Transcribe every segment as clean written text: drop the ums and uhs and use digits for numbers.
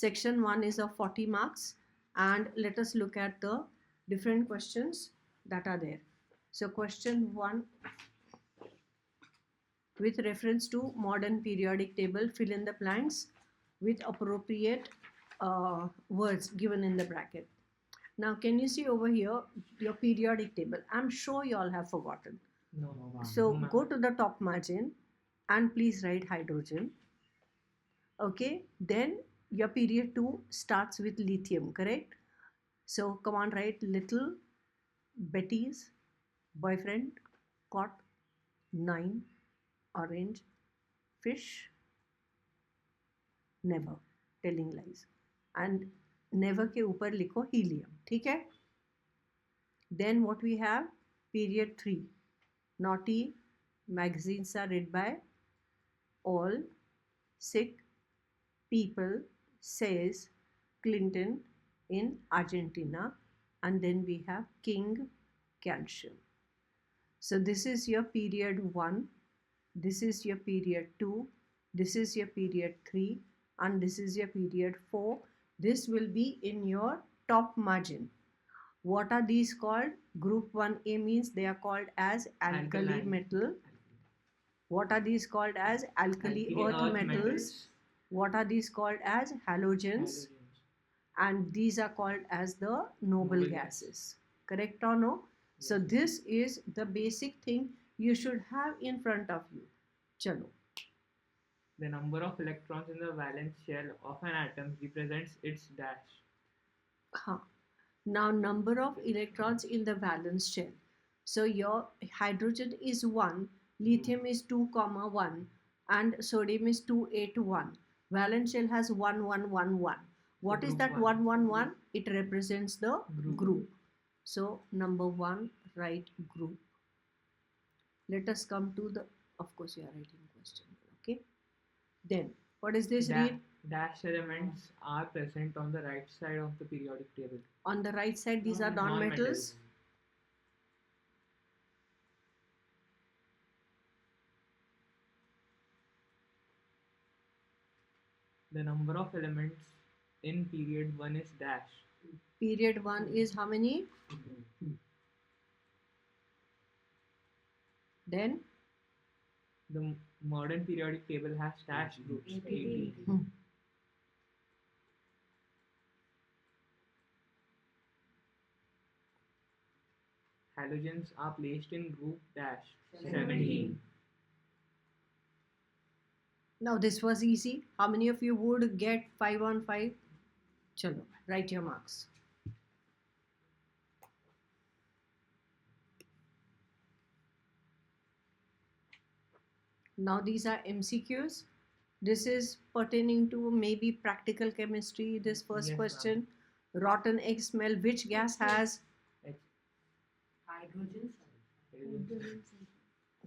Section 1 is of 40 marks, and let us look at the different questions that are there. So question 1, with reference to modern periodic table, fill in the blanks with appropriate words given in the bracket. Now can you see over here your periodic table? I'm sure you all have forgotten. No, So go to the top margin and please write hydrogen. Okay, then your period 2 starts with lithium, correct? So come on, write little Betty's boyfriend caught 9 orange fish, never, telling lies, and never के ऊपर लिखो helium, ठीक है? Then what we have, period 3, naughty magazines are read by all, sick people, says Clinton in Argentina, and then we have king calcium. So this is your period 1, this is your period 2, this is your period 3, and this is your period 4. This will be in your top margin. What are these called? Group 1A means they are called as alkali metal. What are these called as? Alkali earth metals. What are these called as? Halogens. And these are called as the noble gases. Correct or no? Yes. So this is the basic thing you should have in front of you. Chalo. The number of electrons in the valence shell of an atom represents its dash. Now number of electrons in the valence shell. So your hydrogen is 1, lithium is 2, 1, and sodium is 2, 8, 1. Valence shell has 1, 1, 1, 1. What is that 1, 1, 1? It represents the group. So number 1, write group. Let us come to the, of course you are writing question. Okay. Then what is this read? Dash elements are present on the right side of the periodic table. On the right side, these are non-metals. The number of elements in period 1 is dash. Period 1 is how many? Then? The modern periodic table has dash groups. 80. Halogens are placed in group dash 17. Now this was easy. How many of you would get 5 on 5? Chalo, write your marks. Now these are MCQs. This is pertaining to maybe practical chemistry. This first question. Rotten egg smell. Which gas has? Hydrogen.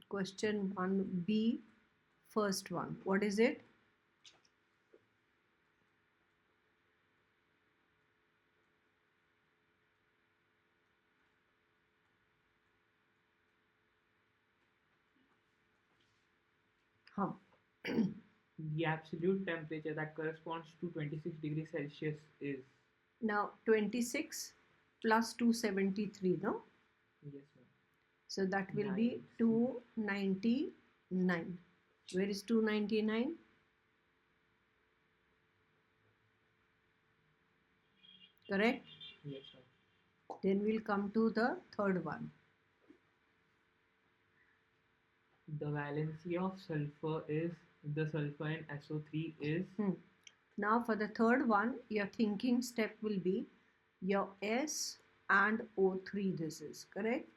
Question 1B, first one. What is it? The absolute temperature that corresponds to 26 degrees Celsius is? Now 26 plus 273, no? Yes, ma'am. So that will be 299. Where is 299? Correct? Yes, sir. Then we'll come to the third one. The valency of sulfur is, the sulfur in SO3 is? Now for the third one, your thinking step will be your S and O3, this is correct.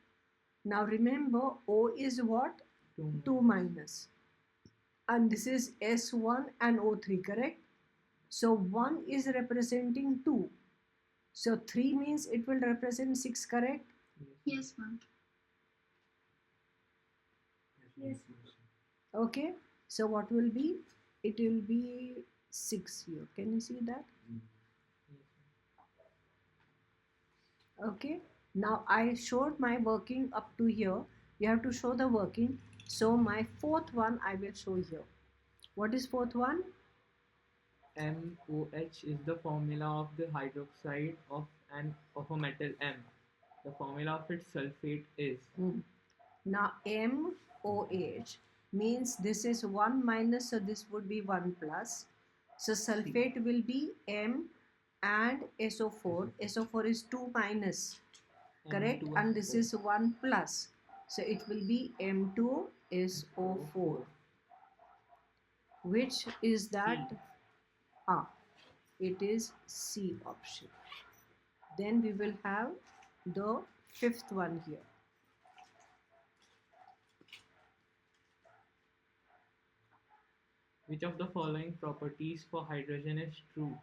Now remember, O is what? 2 minus. And this is S1 and O3, correct? So 1 is representing 2. So 3 means it will represent 6, correct? Yes, ma'am. Yes. Okay. So what will be? It will be 6 here. Can you see that? Okay. Now I showed my working up to here. You have to show the working. So my fourth one I will show here. What is fourth one? MOH is the formula of the hydroxide of a metal M. The formula of its sulfate is. Now MOH means this is 1 minus, so this would be 1 plus. So sulfate will be M and SO4. SO4 is 2 minus, correct? M2SO4. And this is 1 plus. So it will be M2SO4. Which is that? It is C option. Then we will have the fifth one here. Which of the following properties for hydrogen is true?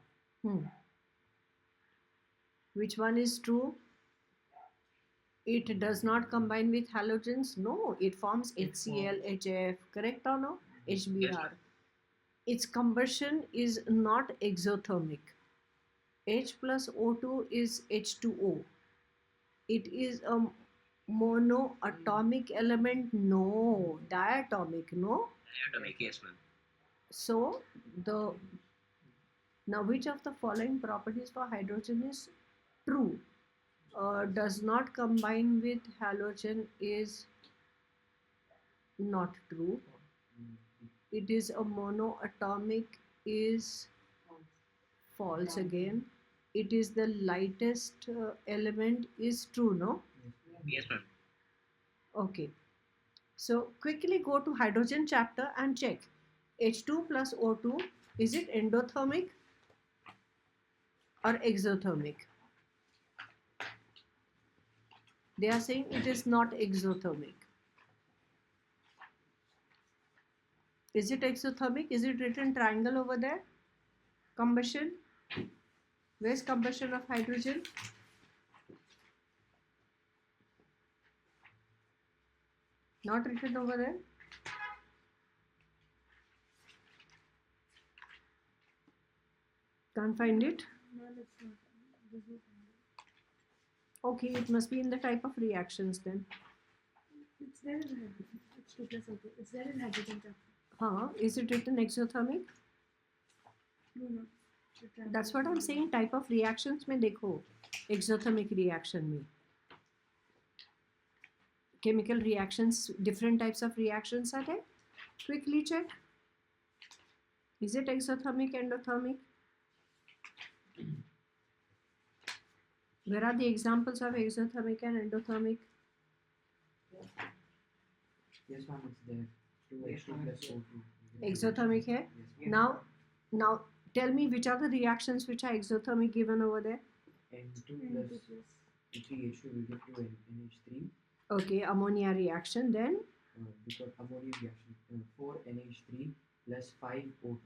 Which one is true? It does not combine with halogens. No, it forms HCl, HF, correct or no? HBr. Its combustion is not exothermic. H plus O2 is H2O. It is a monoatomic element. No, diatomic. No. Diatomic, yes, ma'am. So now which of the following properties for hydrogen is true? Does not combine with halogen is not true. It is a monoatomic is false again. It is the lightest element is true, no? Yes, ma'am. Okay. So quickly go to hydrogen chapter and check. H2 plus O2, is it endothermic or exothermic? They are saying it is not exothermic. Is it exothermic? Is it written triangle over there? Combustion. Where's combustion of hydrogen? Not written over there. Can't find it. No, it's not. There's no triangle. Okay, it must be in the type of reactions then. It's there in hydrogen. It's 2 plus O2. It's there in hydrogen chapter. Is it written exothermic? No. That's what I'm saying. Type of reactions में देखो, exothermic reaction में. Chemical reactions, different types of reactions are there. Quickly check. Is it exothermic, endothermic? Where are the examples of exothermic and endothermic? Yes, ma'am, it's there. 2H2 plus O2. Exothermic है. Yes, Now tell me which are the reactions which are exothermic given over there. N2 plus 3H2 will give 2 NH3. Okay, ammonia reaction then. Because ammonia reaction, 4 NH3 plus 5 O2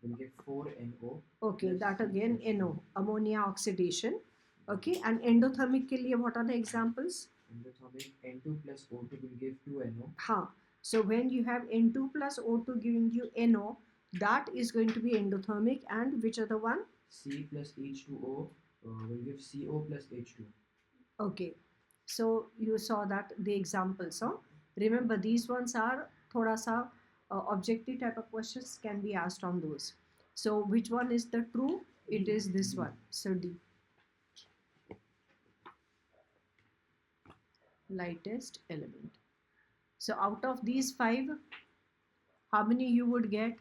will give 4 NO. Okay, Yes, that again yes. NO, ammonia oxidation. Okay, and endothermic के लिए what are the examples? Endothermic N2 plus O2 will give 2 NO. So when you have N2 plus O2 giving you NO, that is going to be endothermic. And which other one? C plus H2O will give CO plus H2. Okay, so you saw that the examples. Huh? Remember, these ones are thoda sa objective type of questions can be asked on those. So which one is the true? It is this one. So D. Lightest element. So out of these 5, how many you would get?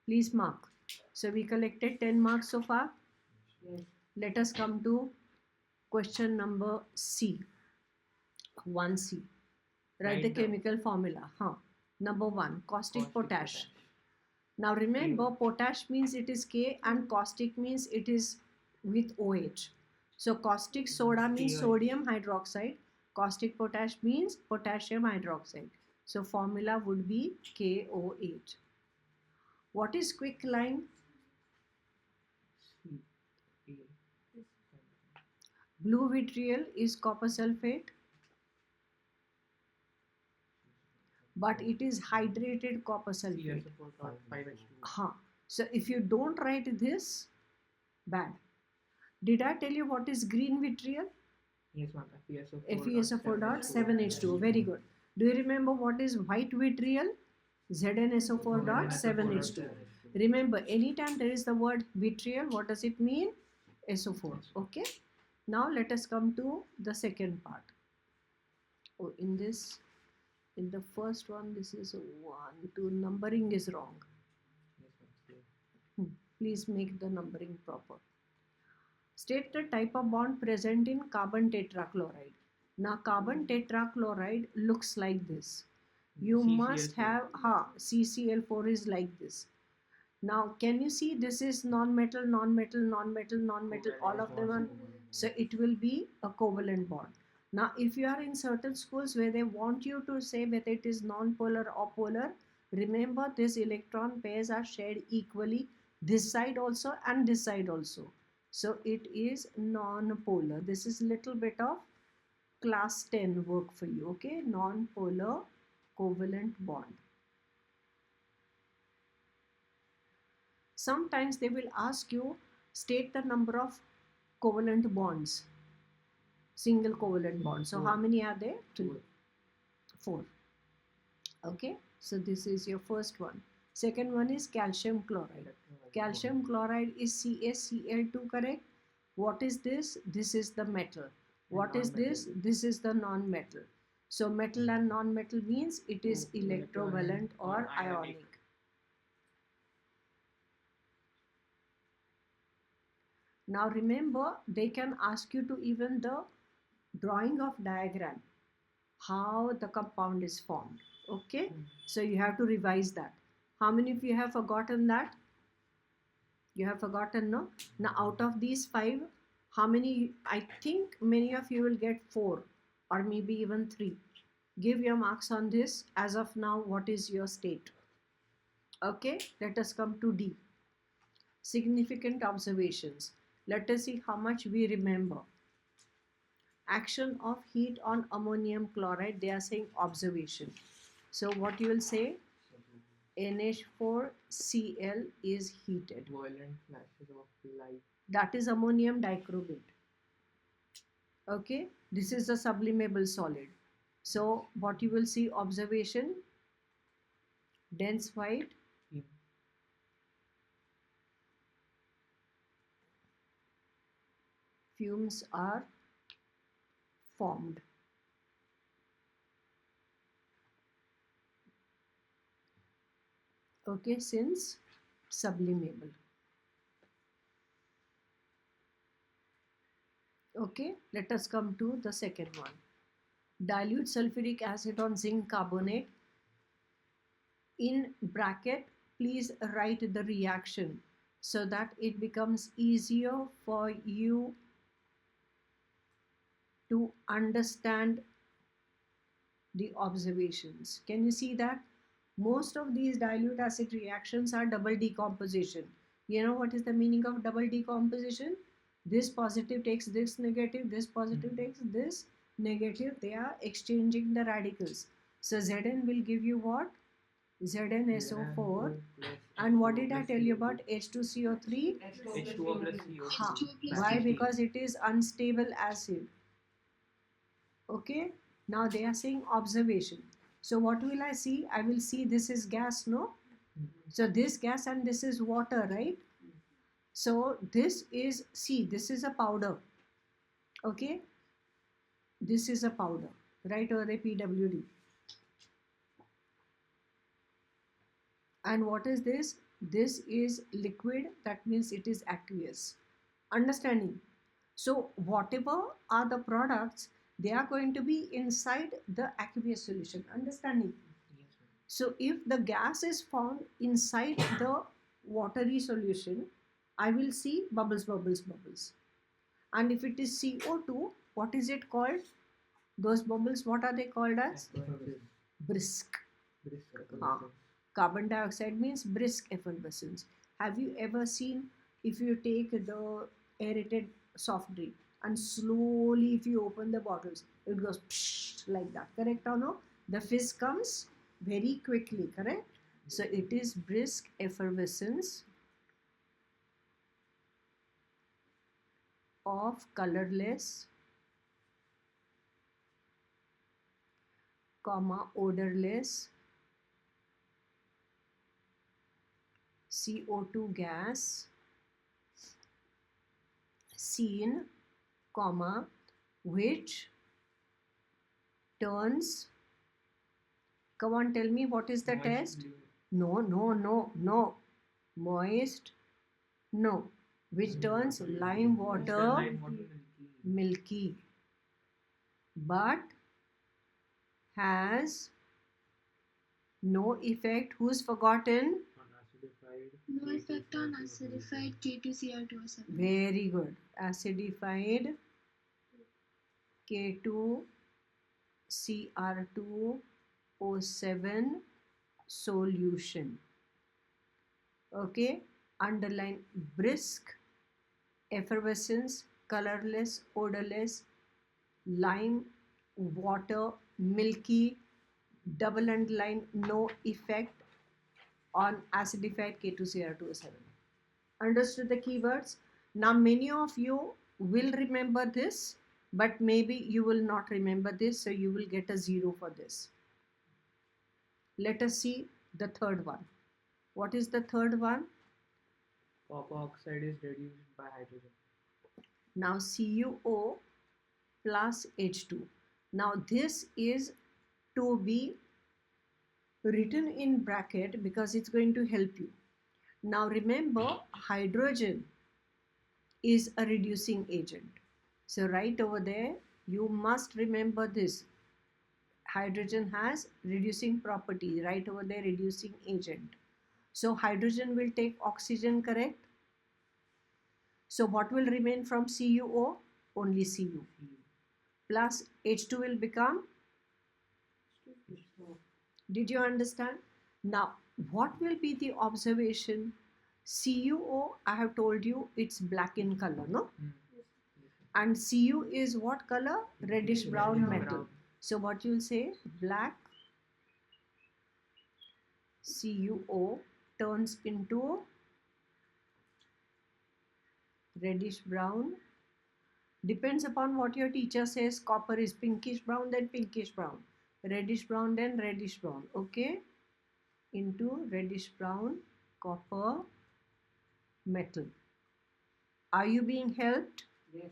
Please mark. So we collected 10 marks so far. Yes. Let us come to question number C. 1C. Write the Write the- chemical formula. Number 1, caustic potash. Now remember, potash means it is K and caustic means it is with OH. So caustic soda means KOH. sodium hydroxide. Caustic potash means potassium hydroxide. So formula would be KOH. What is quicklime? Blue vitriol is copper sulfate, but it is hydrated copper sulfate. CSO4.5H2. So if you don't write this, bad. Did I tell you what is green vitriol? Yes, ma'am. FeSO4.7H2O. Very good. Do you remember what is white vitriol? ZnSO4.7H2O. Remember, anytime there is the word vitriol, what does it mean? SO4. Okay. Now let us come to the second part. Oh, in the first one, this is 1, 2, numbering is wrong. Please make the numbering proper. State the type of bond present in carbon tetrachloride. Now carbon tetrachloride looks like this. You must have, CCl4 is like this. Now can you see this is non-metal, non-metal, non-metal, non-metal, all of them are, so it will be a covalent bond. Now if you are in certain schools where they want you to say whether it is non-polar or polar, remember these electron pairs are shared equally this side also and this side also. So it is non-polar. This is little bit of class 10 work for you, okay? Non-polar covalent bond. Sometimes they will ask you state the number of covalent bonds, single covalent bonds. So how many are there? 3, 4. Okay, so this is your first one. Second one is calcium chloride. Calcium chloride is CaCl2, correct? What is this? This is the metal. What is this? This is the non-metal. So metal and non-metal means it is electrovalent or ionic. Now remember, they can ask you to even the drawing of diagram, how the compound is formed. Okay, so you have to revise that. How many of you have forgotten that? You have forgotten, no? Now out of these 5, how many? I think many of you will get 4 or maybe even 3. Give your marks on this. As of now, what is your state? Okay, let us come to D. Significant observations. Let us see how much we remember. Action of heat on ammonium chloride, they are saying observation. So what you will say? NH4Cl is heated. Violent flashes of light. That is ammonium dichromate. Okay, this is a sublimable solid. So what you will see, observation, dense white, fumes are formed. Okay, since sublimable. Okay, let us come to the second one. Dilute sulfuric acid on zinc carbonate. In bracket, please write the reaction so that it becomes easier for you to understand the observations. Can you see that? Most of these dilute acid reactions are double decomposition. You know what is the meaning of double decomposition? This positive takes this negative, this positive takes this negative. They are exchanging the radicals. So Zn will give you what? ZnSO4. And what did I tell you about H2CO3? H2O plus CO2. Why? Because it is unstable acid. Okay, now they are saying observation. So what will I see? I will see this is gas, no? So this gas and this is water, right? So this is, see, this is a powder. Okay, this is a powder, right? Or a PWD. And what is this? This is liquid, that means it is aqueous. Understanding? So whatever are the products, they are going to be inside the aqueous solution. Understanding? So if the gas is found inside the watery solution, I will see bubbles, bubbles, bubbles. And if it is CO2, what is it called? Those bubbles, what are they called as? Brisk. Carbon dioxide means brisk effervescence. Have you ever seen, if you take the aerated soft drink and slowly if you open the bottles, it goes psh, like that, correct or no? The fizz comes very quickly, correct? So it is brisk effervescence of colorless, odorless CO2 gas seen, comma, which turns, come on, tell me what is the Moist test? blue. No. Moist, no. Which turns lime water Crystalline water milky. milky, but has no effect. Who's forgotten? Unacidified. No effect on acidified K2Cl2O7. Very good. Acidified K2Cr2O7 solution. Okay, underline brisk, effervescence, colorless, odorless, lime, water, milky, double underline, no effect on acidified K2Cr2O7. Understood the keywords? Now many of you will remember this, but maybe you will not remember this, so you will get a 0 for this. Let us see the third one. What is the third one? Copper oxide is reduced by hydrogen. Now CuO plus H2. Now this is to be written in bracket because it's going to help you. Now remember, hydrogen is a reducing agent. So right over there, you must remember this. Hydrogen has reducing property. Right over there, reducing agent. So hydrogen will take oxygen, correct? So what will remain from CuO? Only Cu. Plus H2 will become, did you understand? Now, what will be the observation? CuO, I have told you, it's black in color, no? And Cu is what color? Reddish brown metal. So what you'll say? Black CuO turns into reddish brown. Depends upon what your teacher says. Copper is pinkish brown, then pinkish brown. Reddish brown, then reddish brown. Okay? Into reddish brown copper metal. Are you being helped? Yes.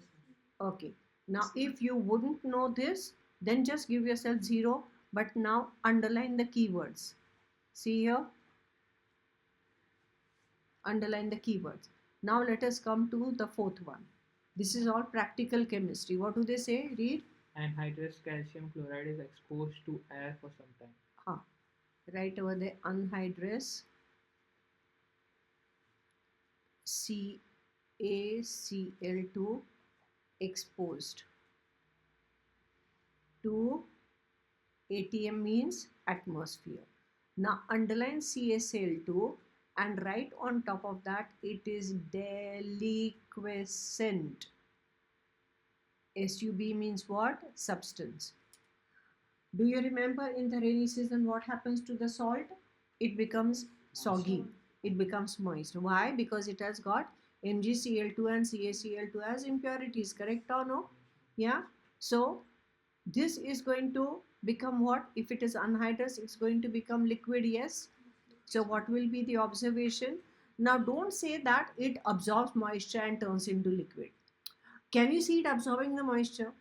Okay. Now, if you wouldn't know this, then just give yourself 0. But now underline the keywords. See here? Underline the keywords. Now let us come to the fourth one. This is all practical chemistry. What do they say? Read. Anhydrous calcium chloride is exposed to air for some time. Right over there, anhydrous CaCl2 exposed to ATM means atmosphere. Now underline CaCl2 and right on top of that it is deliquescent. SUB means what? Substance. Do you remember in the rainy season what happens to the salt? It becomes soggy. It becomes moist. Why? Because it has got MgCl2 and CaCl2 as impurities. Correct or no? Yeah. So this is going to become what? If it is anhydrous, it's going to become liquid. Yes. So what will be the observation? Now don't say that it absorbs moisture and turns into liquid. Can you see it absorbing the moisture?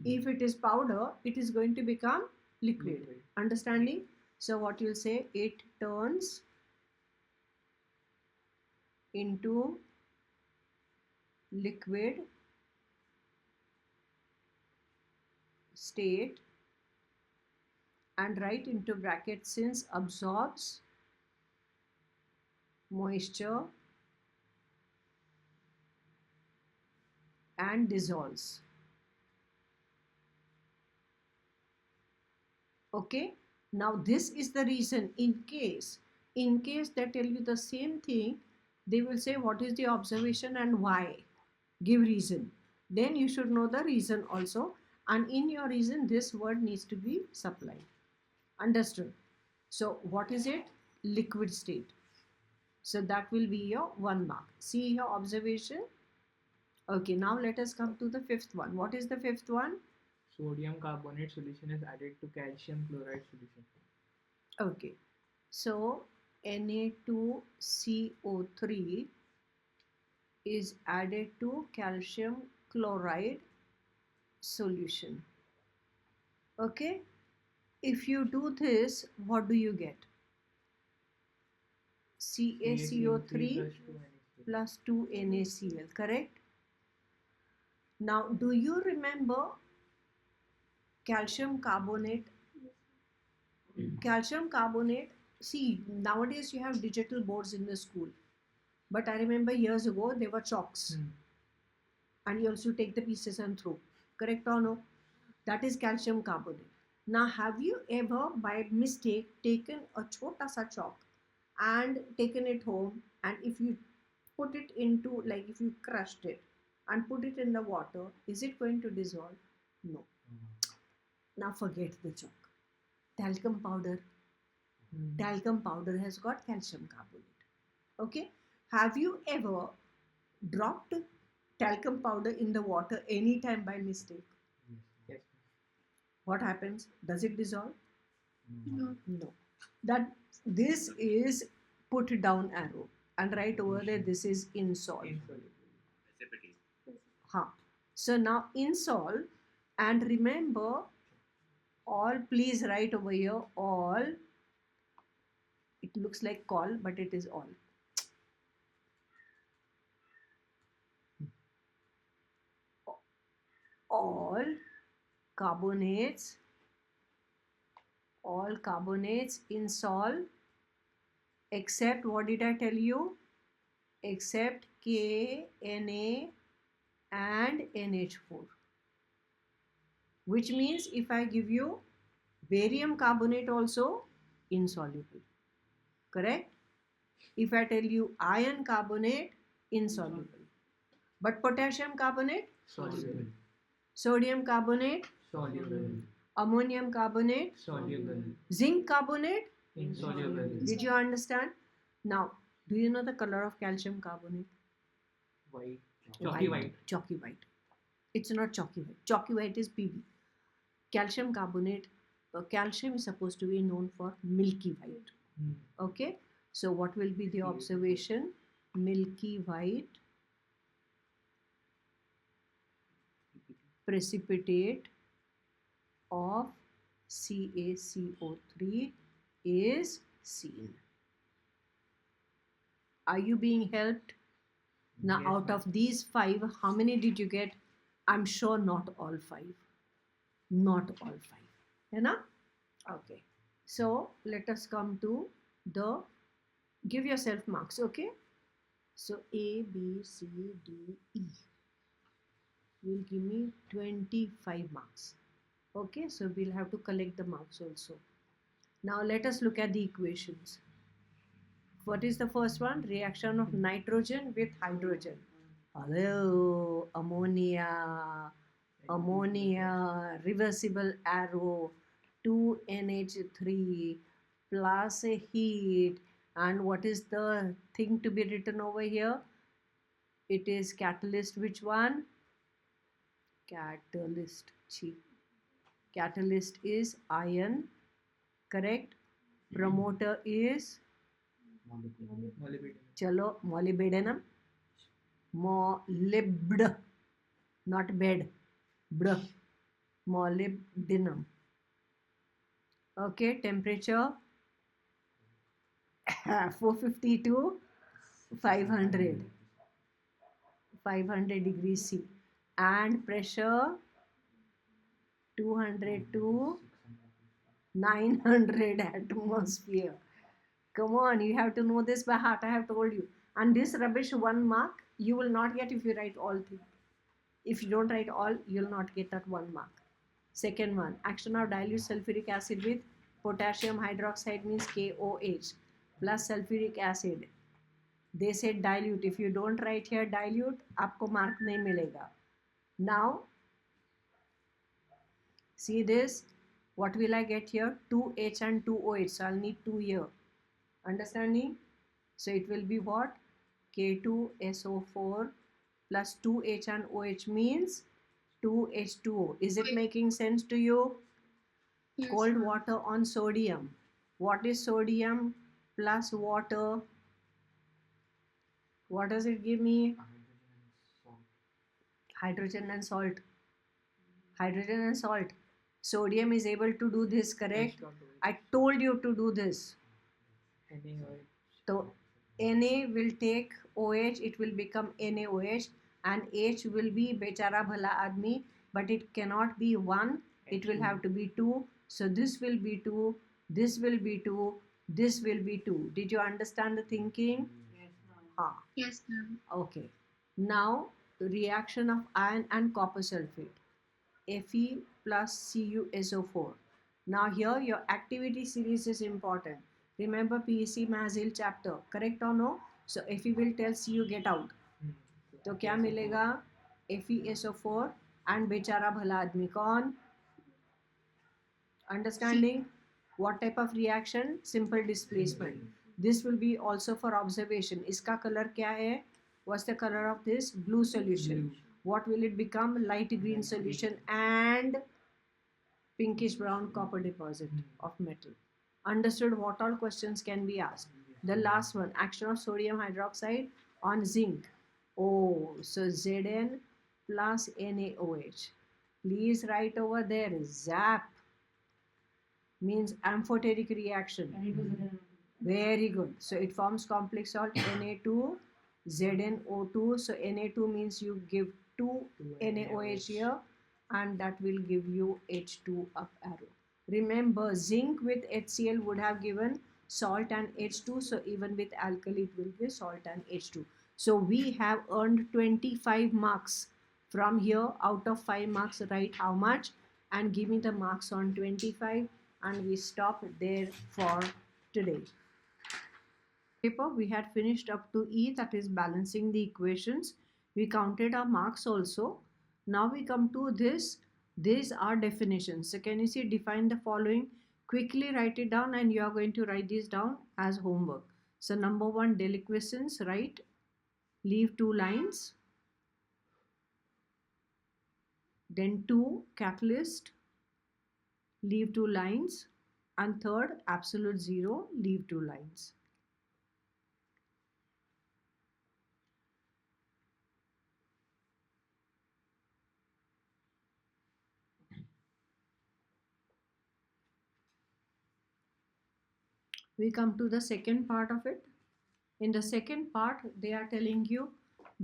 If it is powder, it is going to become liquid. Understanding? So what you'll say, it turns into liquid state and write into bracket since absorbs moisture and dissolves. Okay, now this is the reason. In case they tell you the same thing, they will say what is the observation and why. Give reason. Then you should know the reason also, and in your reason this word needs to be supplied. Understood? So what is it? Liquid state. So that will be your 1 mark. See your observation. Okay, now let us come to the fifth one. What is the fifth one? Sodium carbonate solution is added to calcium chloride solution. Okay, so Na2CO3 is added to calcium chloride solution. Okay, if you do this, what do you get? CaCO3 plus 2 NaCl, correct? Now, do you remember calcium carbonate? Calcium carbonate, see, nowadays you have digital boards in the school. But I remember years ago, they were chalks. And you also take the pieces and throw. Correct or no? That is calcium carbonate. Now, have you ever, by mistake, taken a chota sa chalk and taken it home, and if you put it into, like if you crushed it and put it in the water, is it going to dissolve? No. Now forget the chalk. Talcum powder. Talcum powder has got calcium carbonate. Okay. Have you ever dropped talcum powder in the water anytime by mistake? Yes. What happens? Does it dissolve? No. No. That this is put down arrow, and right over there this is insol. Precipitate. Ha. So now insol, and remember all, please write over here all. It looks like call, but it is all. All carbonates in sol, except, what did I tell you? Except K, Na and NH4. Which means if I give you barium carbonate also insoluble. Correct? If I tell you iron carbonate, insoluble. But potassium carbonate, Soluble. sodium carbonate, Soluble. ammonium carbonate, Soluble. zinc carbonate. Insoluble. Did you understand? Now, do you know the color of calcium carbonate? White. Chalky white. Chalky white. It's not chalky white. Chalky white is Pb. Calcium carbonate, calcium is supposed to be known for milky white. Okay. So what will be the observation? Milky white precipitate of CaCO3 is seen. Are you being helped? Now, Yes, out ma'am. of these 5, how many did you get? I'm sure not all 5. Not all 5. You know? Okay. So, let us come to the, give yourself marks, okay? So, A, B, C, D, E will give me 25 marks. Okay, so we'll have to collect the marks also. Now, let us look at the equations. What is the first one? Reaction of nitrogen with hydrogen. Hello, ammonia, reversible arrow, 2NH3 plus a heat. And what is the thing to be written over here? It is catalyst. Which one? Catalyst. Catalyst is iron, correct? Promoter is Molybdenum. chalo molybdenum. Molybd, not bed. Bd. Molybdenum. Okay, temperature 450 to 500 degrees C, and pressure 200 to 900 atmosphere. Come on, you have to know this by heart. I have told you. And this rubbish 1 mark you will not get if you write all things. If you don't write all, you will not get that 1 mark. Second one, action of dilute sulfuric acid with potassium hydroxide means KOH plus sulfuric acid. They said dilute. If you don't write here dilute, आपको mark नहीं मिलेगा. Now, see this. What will I get here? 2H and 2OH. So I'll need 2 here. Understanding? So it will be what? K2SO4 plus 2H and OH means 2H2O. Is it making sense to you? Yes, Cold ma'am. water on sodium. What is sodium? plus water. What does it give me? Hydrogen and salt. Hydrogen and salt. Hydrogen and salt. Sodium is able to do this, correct? I told you to do this. So Na will take OH, it will become NaOH, and H will be bechara bhala admi, but it cannot be 1, it will have to be 2. So this will be 2, this will be 2, this will be 2. Did you understand the thinking? Ha. Yes, ma'am. Okay. Now the reaction of iron and copper sulfate. Fe plus CuSO4. Now here your activity series is important. Remember PEC Mazil chapter, correct or no? So Fe will tell Cu get out. तो क्या मिलेगा? FeSO4 and बेचारा भला आदमी कौन? Understanding? What type of reaction? Simple displacement. This will be also for observation. इसका color क्या है? What's the color of this? Blue solution. What will it become? Light green solution and pinkish brown copper deposit of metal. Understood what all questions can be asked? The last one, action of sodium hydroxide on zinc. Oh, so Zn plus NaOH. Please write over there, ZAP means amphoteric reaction. Very good. So it forms complex salt Na2 ZnO2. So Na2 means you give 2 NaOH here, and that will give you H2 up arrow. Remember, zinc with HCl would have given salt and H2. So even with alkali it will give salt and H2. So we have earned 25 marks. From here, out of 5 marks, write how much and give me the marks on 25, and we stop there for today. Paper we had finished up to E, that is balancing the equations. We counted our marks also. Now we come to this. These are definitions. So can you see, define the following? Quickly write it down, and you are going to write these down as homework. So number 1, deliquescence, right? Leave 2 lines. Then 2, catalyst, leave 2 lines. And third, absolute zero, leave 2 lines. We come to the second part of it. In the second part, they are telling you,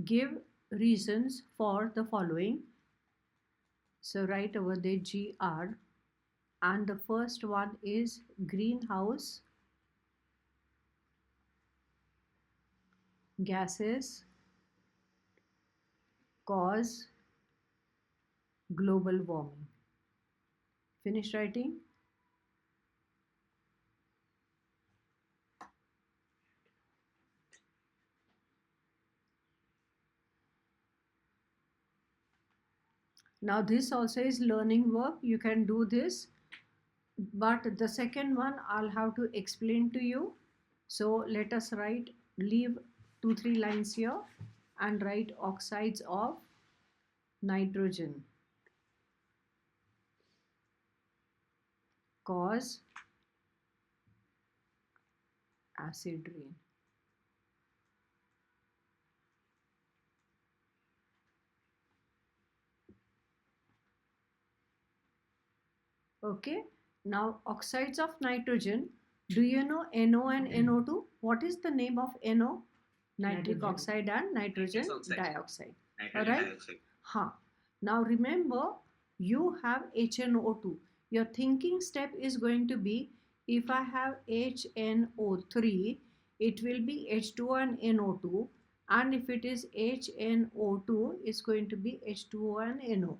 give reasons for the following. So write over there GR, and the first one is greenhouse gases cause global warming. Finish writing? Now this also is learning work. You can do this, but the second one I'll have to explain to you. So let us write, leave 2-3 lines here and write oxides of nitrogen cause acid rain. Okay, now oxides of nitrogen. Do you know NO and NO2? What is the name of NO? Nitric Nitrogen. oxide and nitrogen Nitrous oxide. dioxide. Nitrogen Alright. dioxide. Huh. Now remember, you have HNO2. Your thinking step is going to be, if I have HNO3, it will be H2O and NO2, and if it is HNO2, it's going to be H2O and NO.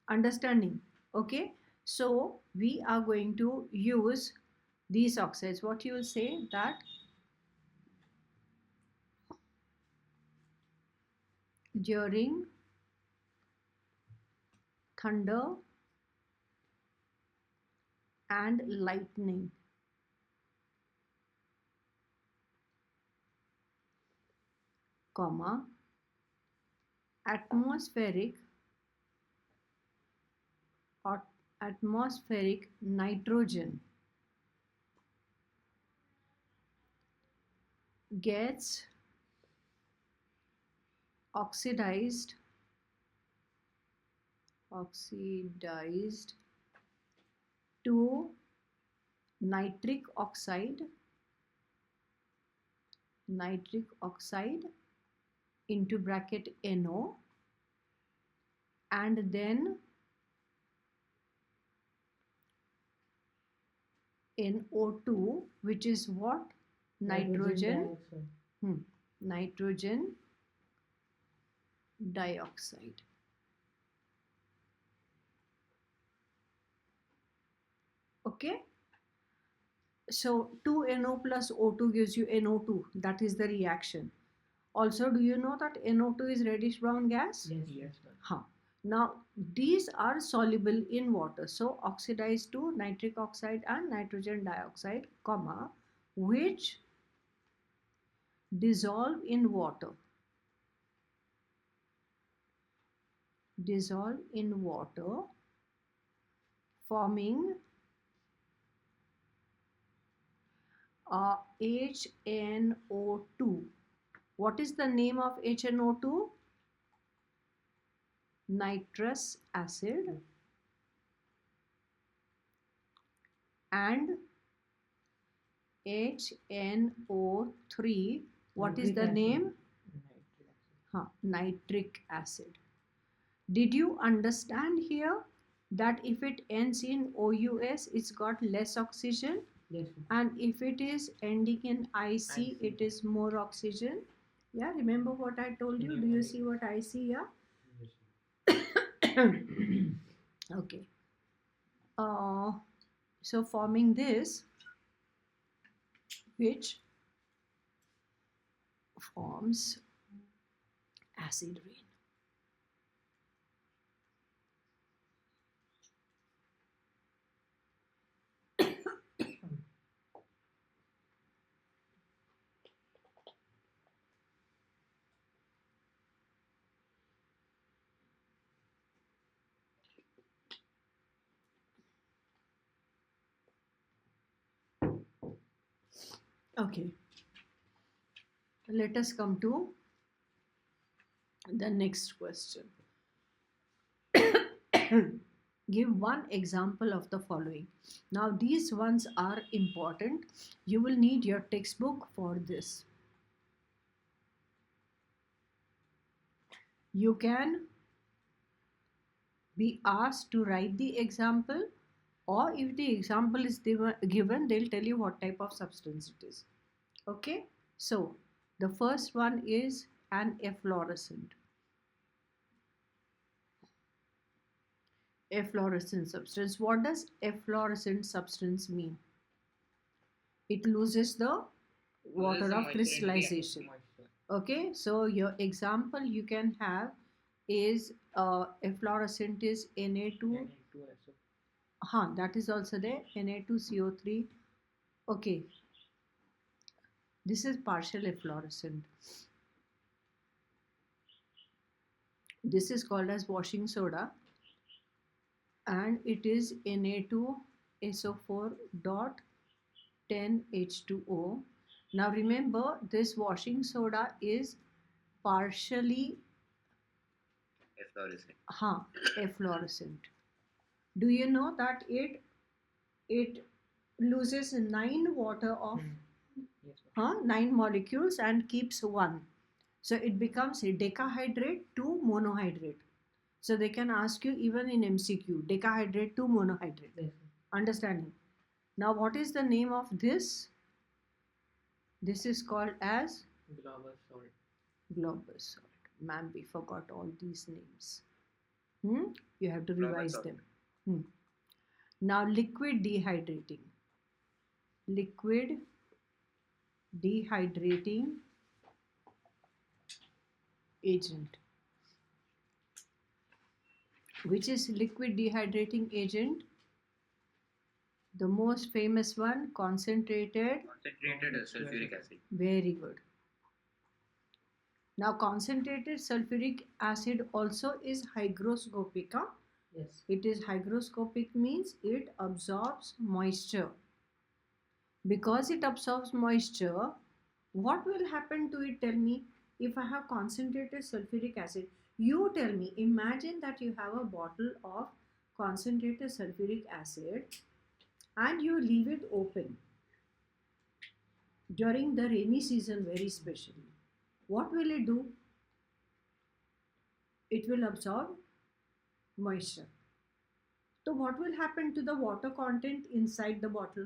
Understanding? Okay. So we are going to use these oxides. What you will say that during thunder and lightning, comma, atmospheric nitrogen gets oxidized to nitric oxide into bracket NO, and then NO2, which is what? Nitrogen dioxide. Okay, so 2NO plus O2 gives you NO2. That is the reaction. Also, do you know that NO2 is reddish brown gas? Yes, ma'am. Huh. Now, these are soluble in water. So, oxidized to nitric oxide and nitrogen dioxide, comma, which dissolve in water. Forming HNO2. What is the name of HNO2? Nitrous acid. And HNO3. What is the name? Nitric acid. Did you understand here that if it ends in OUS, it's got less oxygen? Yes. And if it is ending in IC, it is more oxygen. Yeah, remember what I told you? Do you see what I see? Yeah. Okay. So forming this, which forms acid rain. Okay, let us come to the next question. Give one example of the following. Now these ones are important. You will need your textbook for this. You can be asked to write the example, or if the example is given, they'll tell you what type of substance it is. Okay, so the first one is an efflorescent. Efflorescent substance. What does efflorescent substance mean? It loses the water of crystallization. Okay, so your example you can have is efflorescent is Na2. That is also there, Na2CO3. Okay, this is partial efflorescent. This is called as washing soda, and it is Na2SO4 dot 10H2O. Now remember, this washing soda is partially efflorescent. Do you know that it loses 9 water of 9 molecules and keeps 1? So it becomes a decahydrate to monohydrate. So they can ask you even in MCQ, decahydrate to monohydrate. Yes. Understanding? Now what is the name of this? This is called as Glauber salt. Glauber salt. Ma'am, we forgot all these names. You have to revise them. Now liquid dehydrating. Liquid dehydrating agent. Which is liquid dehydrating agent? The most famous one, concentrated sulfuric acid. Very good. Now concentrated sulfuric acid also is hygroscopic. Yes. It is hygroscopic, means it absorbs moisture. Because it absorbs moisture, What will happen to it? Tell me. If I have concentrated sulfuric acid, you tell me. Imagine that you have a bottle of concentrated sulfuric acid and you leave it open during the rainy season, very especially. What will it do? It will absorb moisture. So what will happen to the water content inside the bottle?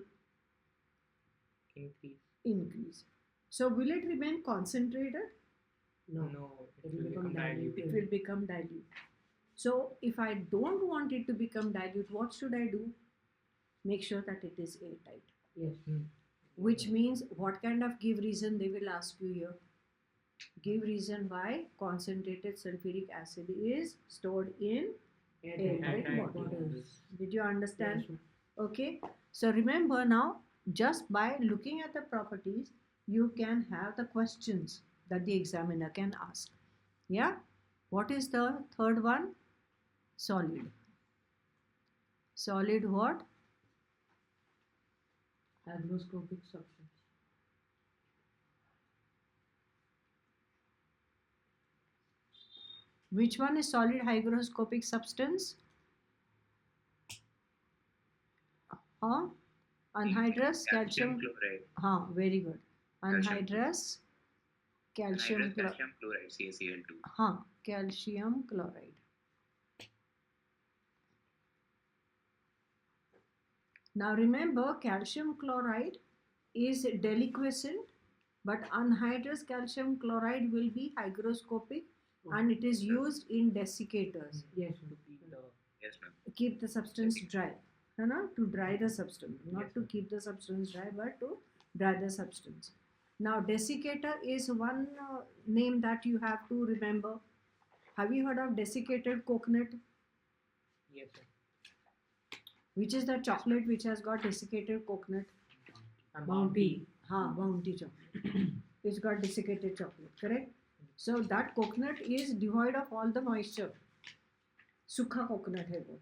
Increase. Increase. So will it remain concentrated? No, it will become dilute. It will become dilute. So if I don't want it to become dilute, what should I do? Make sure that it is airtight. Yes. Which means what kind of give reason they will ask you here? Give reason why concentrated sulfuric acid is stored in airtight Airtight bottles. Did you understand? Yes. Okay. So remember now, just by looking at the properties, you can have the questions that the examiner can ask. Yeah. What is the third one? Solid. Solid what? Hygroscopic substance. Which one is solid hygroscopic substance? Huh? Anhydrous calcium. chloride. Very good. Calcium. Anhydrous calcium Anhydrous chloride. calcium chloride, CaCl2. Calcium chloride. Now remember, calcium chloride is deliquescent, but anhydrous calcium chloride will be hygroscopic and it is used in desiccators. Yes. To keep the Yes, ma'am. Keep the substance dry. To dry the substance. Not Yes, to ma'am. keep the substance dry, but to dry the substance. Now desiccator is one name that you have to remember. Have you heard of desiccated coconut? yes, sir. Which is the chocolate which has got desiccated coconut? Bounty. Bounty chocolate. It's got desiccated chocolate, correct? So that coconut is devoid of all the moisture. Sukha coconut hai wo.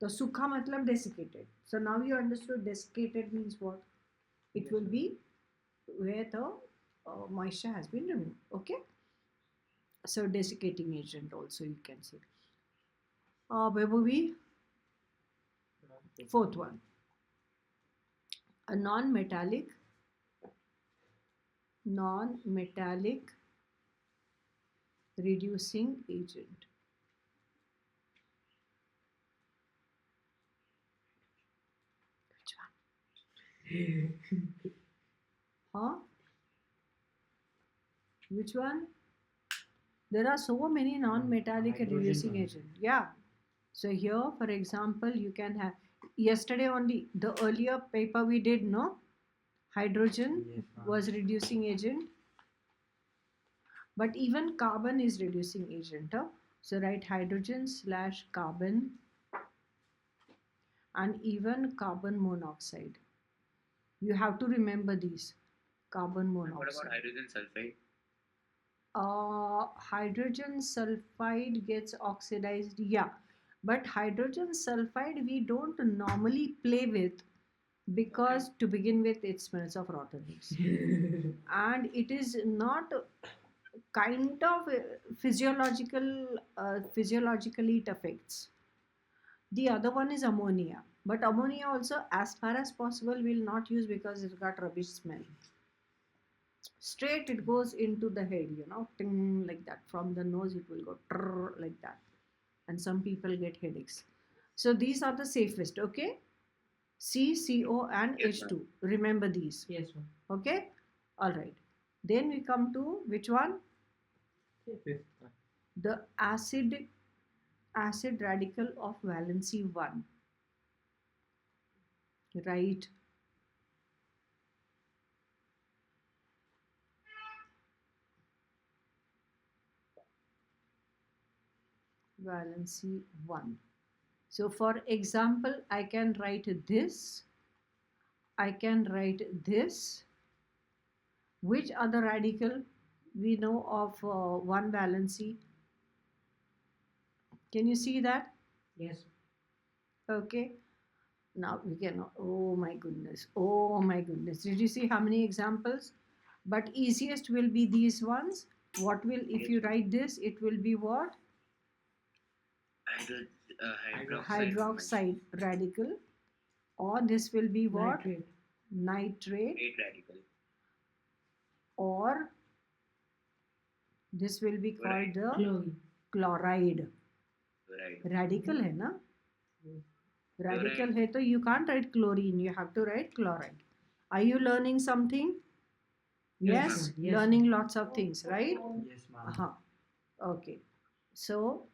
So sukha matlab desiccated. So now you understood desiccated means what? It Yes, will sir. be where the moisture has been removed. Okay. So desiccating agent also you can say. Where were we? Fourth one. A non-metallic reducing agent. Which one? Which one? There are so many non-metallic Hydrogen reducing one. agent. Yeah. So here, for example, you can have yesterday only the earlier paper we did, no? Hydrogen Yes, ma'am. was reducing agent, but even carbon is reducing agent. So write hydrogen / carbon and even carbon monoxide. You have to remember these. Carbon And what about monoxide. hydrogen sulfide? Hydrogen sulfide gets oxidized, yeah, but hydrogen sulfide we don't normally play with because to begin with it smells of rotten eggs and it is not kind of physiologically it affects. The other one is ammonia, but ammonia also as far as possible will not use because it's got rubbish smell. Straight it goes into the head, ting, like that. From the nose it will go trrr, like that, and some people get headaches. So these are the safest. Okay, C, CO and Yes, H2, remember these. Yes, ma'am. Okay, all right. Then we come to which one? Fifth one. The acid radical of valency 1, right? Valency 1. So for example, I can write this, I can write this. Which other radical we know of 1 valency? Can you see that? Yes. Okay. Now we can, oh my goodness. Did you see how many examples? But easiest will be these ones. What will, if you write this, it will be what? Hydroxide. Hydroxide radical. Or this will be what? Nitrate. Nitrate. Eight radical. Or this will be called the Chlorine. chloride. Chloride. Radical है ना? Radical Chloride. है तो you can't write chlorine, you have to write chloride. Are you learning something? Yes, Yes, ma'am. Yes, learning ma'am. lots of things, right? Yes, ma'am. Okay. So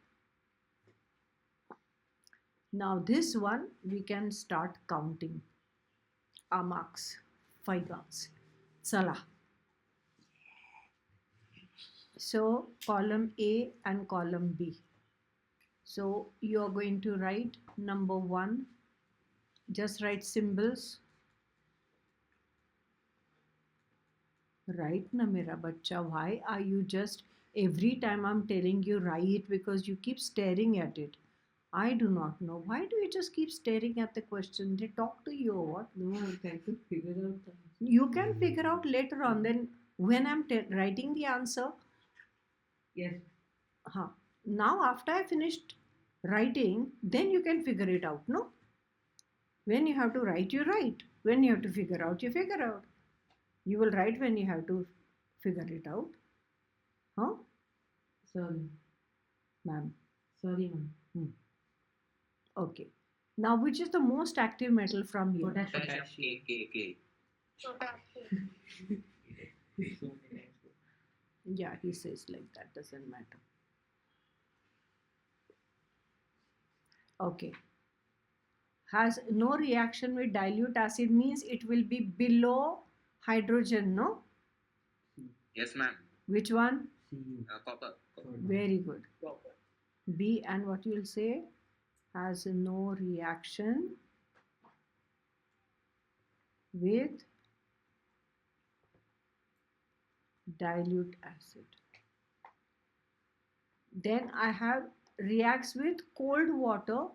now this one we can start counting our marks. 5 marks. Chala. So column A and column B. So you are going to write number 1. Just write symbols. Right na mera bachcha, why are you just, every time I'm telling you write, because you keep staring at it. I do not know. Why do you just keep staring at the question? They talk to you or what? No, I'm trying to figure out that. You can figure out later on. Then when I'm writing the answer, Yes. now after I finished writing, then you can figure it out, no? When you have to write, you write. When you have to figure out, you figure out. You will write when you have to figure it out. Huh? Sorry. Ma'am. Sorry, ma'am. Okay. Now, which is the most active metal from here? Potassium. K. So many times. Yeah, he says like that, doesn't matter. Okay. Has no reaction with dilute acid means it will be below hydrogen, no? Yes, ma'am. Which one? Cu. Copper. Very good. B, and what you will say? Has no reaction with dilute acid. Then I have reacts with cold water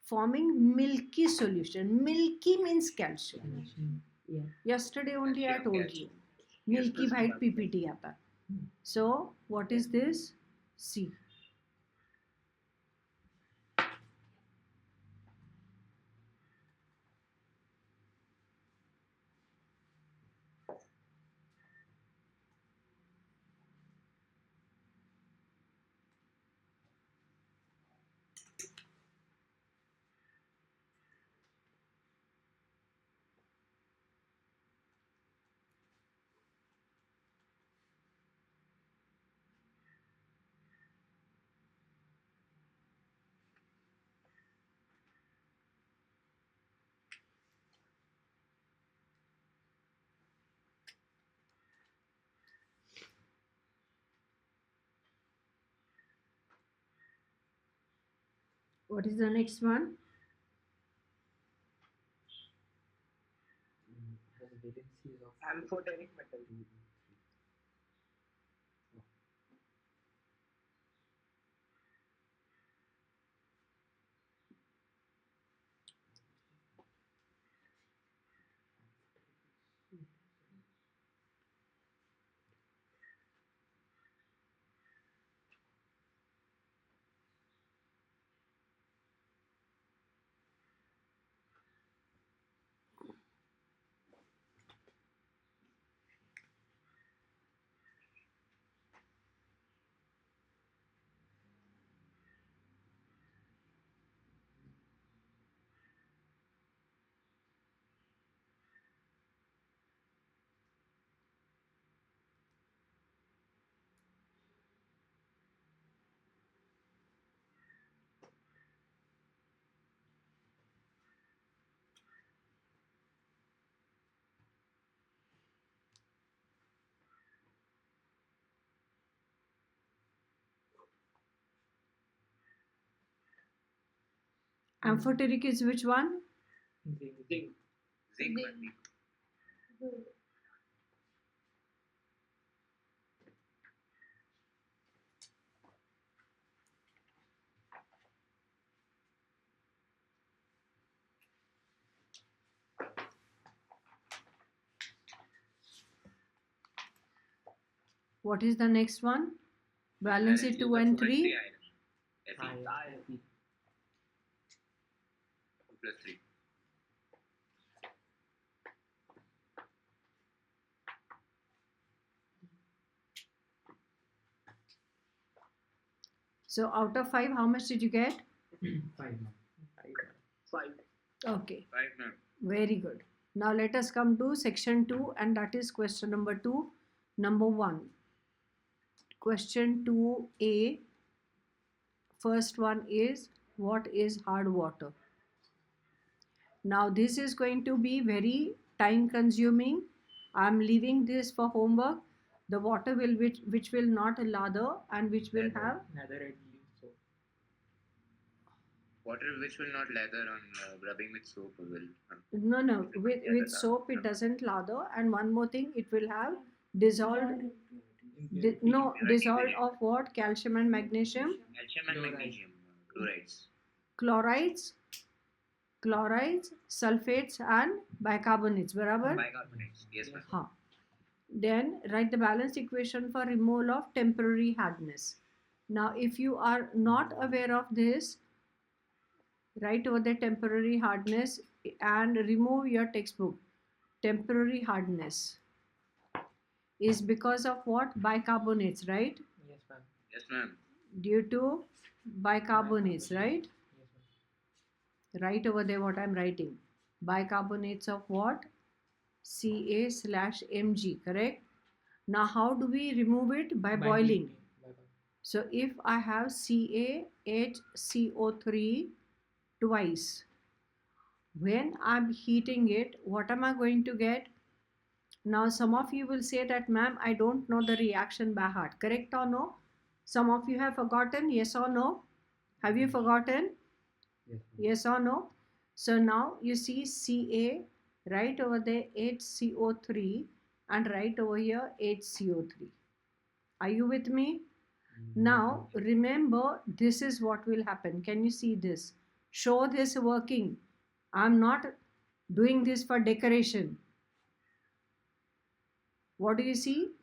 forming milky solution. Milky means calcium. Yeah. Yesterday only I told you. Yes, Milky yes, white ma'am. PPT aata. So what is this? C. What is the next one? Has valencies of Amphoteric metal. 2 and 3. Amphoteric is which one? Zinc. Zinc. What is the next one? Valency 2 and 3. Fe. Iron. 2 plus 3. So out of 5, how much did you get? 5, ma'am. 5. Okay, 5, ma'am. very good. Now let us come to section 2, and that is question number 2. Number 1. Question 2A. First one is, what is hard water? Now this is going to be very time consuming. I am leaving this for homework. The water will which will not lather and which will have Netherite soap. Water which will not lather on rubbing with soap will. no with Yeah, that's soap it all. doesn't lather, and one more thing, it will have dissolved Impurity. dissolved of what? Calcium and magnesium, Calcium and Chloride. magnesium. Chlorides. chlorides, sulfates and bicarbonates. Barabar? Bicarbonates. Yes, ma'am. हाँ. Then write the balanced equation for removal of temporary hardness. Now if you are not aware of this, write over the temporary hardness and remove your textbook. Temporary hardness is because of what? Bicarbonates, right? Yes, ma'am. Yes, ma'am. Due to bicarbonates, right? Yes, ma'am. Write over there what I'm writing. Bicarbonates of what? Ca/Mg, correct? Now how do we remove it? By boiling. heating. By boiling. So if I have CaHCO3 twice, when I'm heating it, what am I going to get? Now some of you will say that, ma'am, I don't know the reaction by heart. Correct or no? Some of you have forgotten, yes or no? Have you forgotten? Yes, ma'am. Yes or no? So now you see Ca, right over there HCO3, and right over here HCO3. Are you with me? Now remember, this is what will happen. Can you see this? Show this working. I'm not doing this for decoration. What do you see?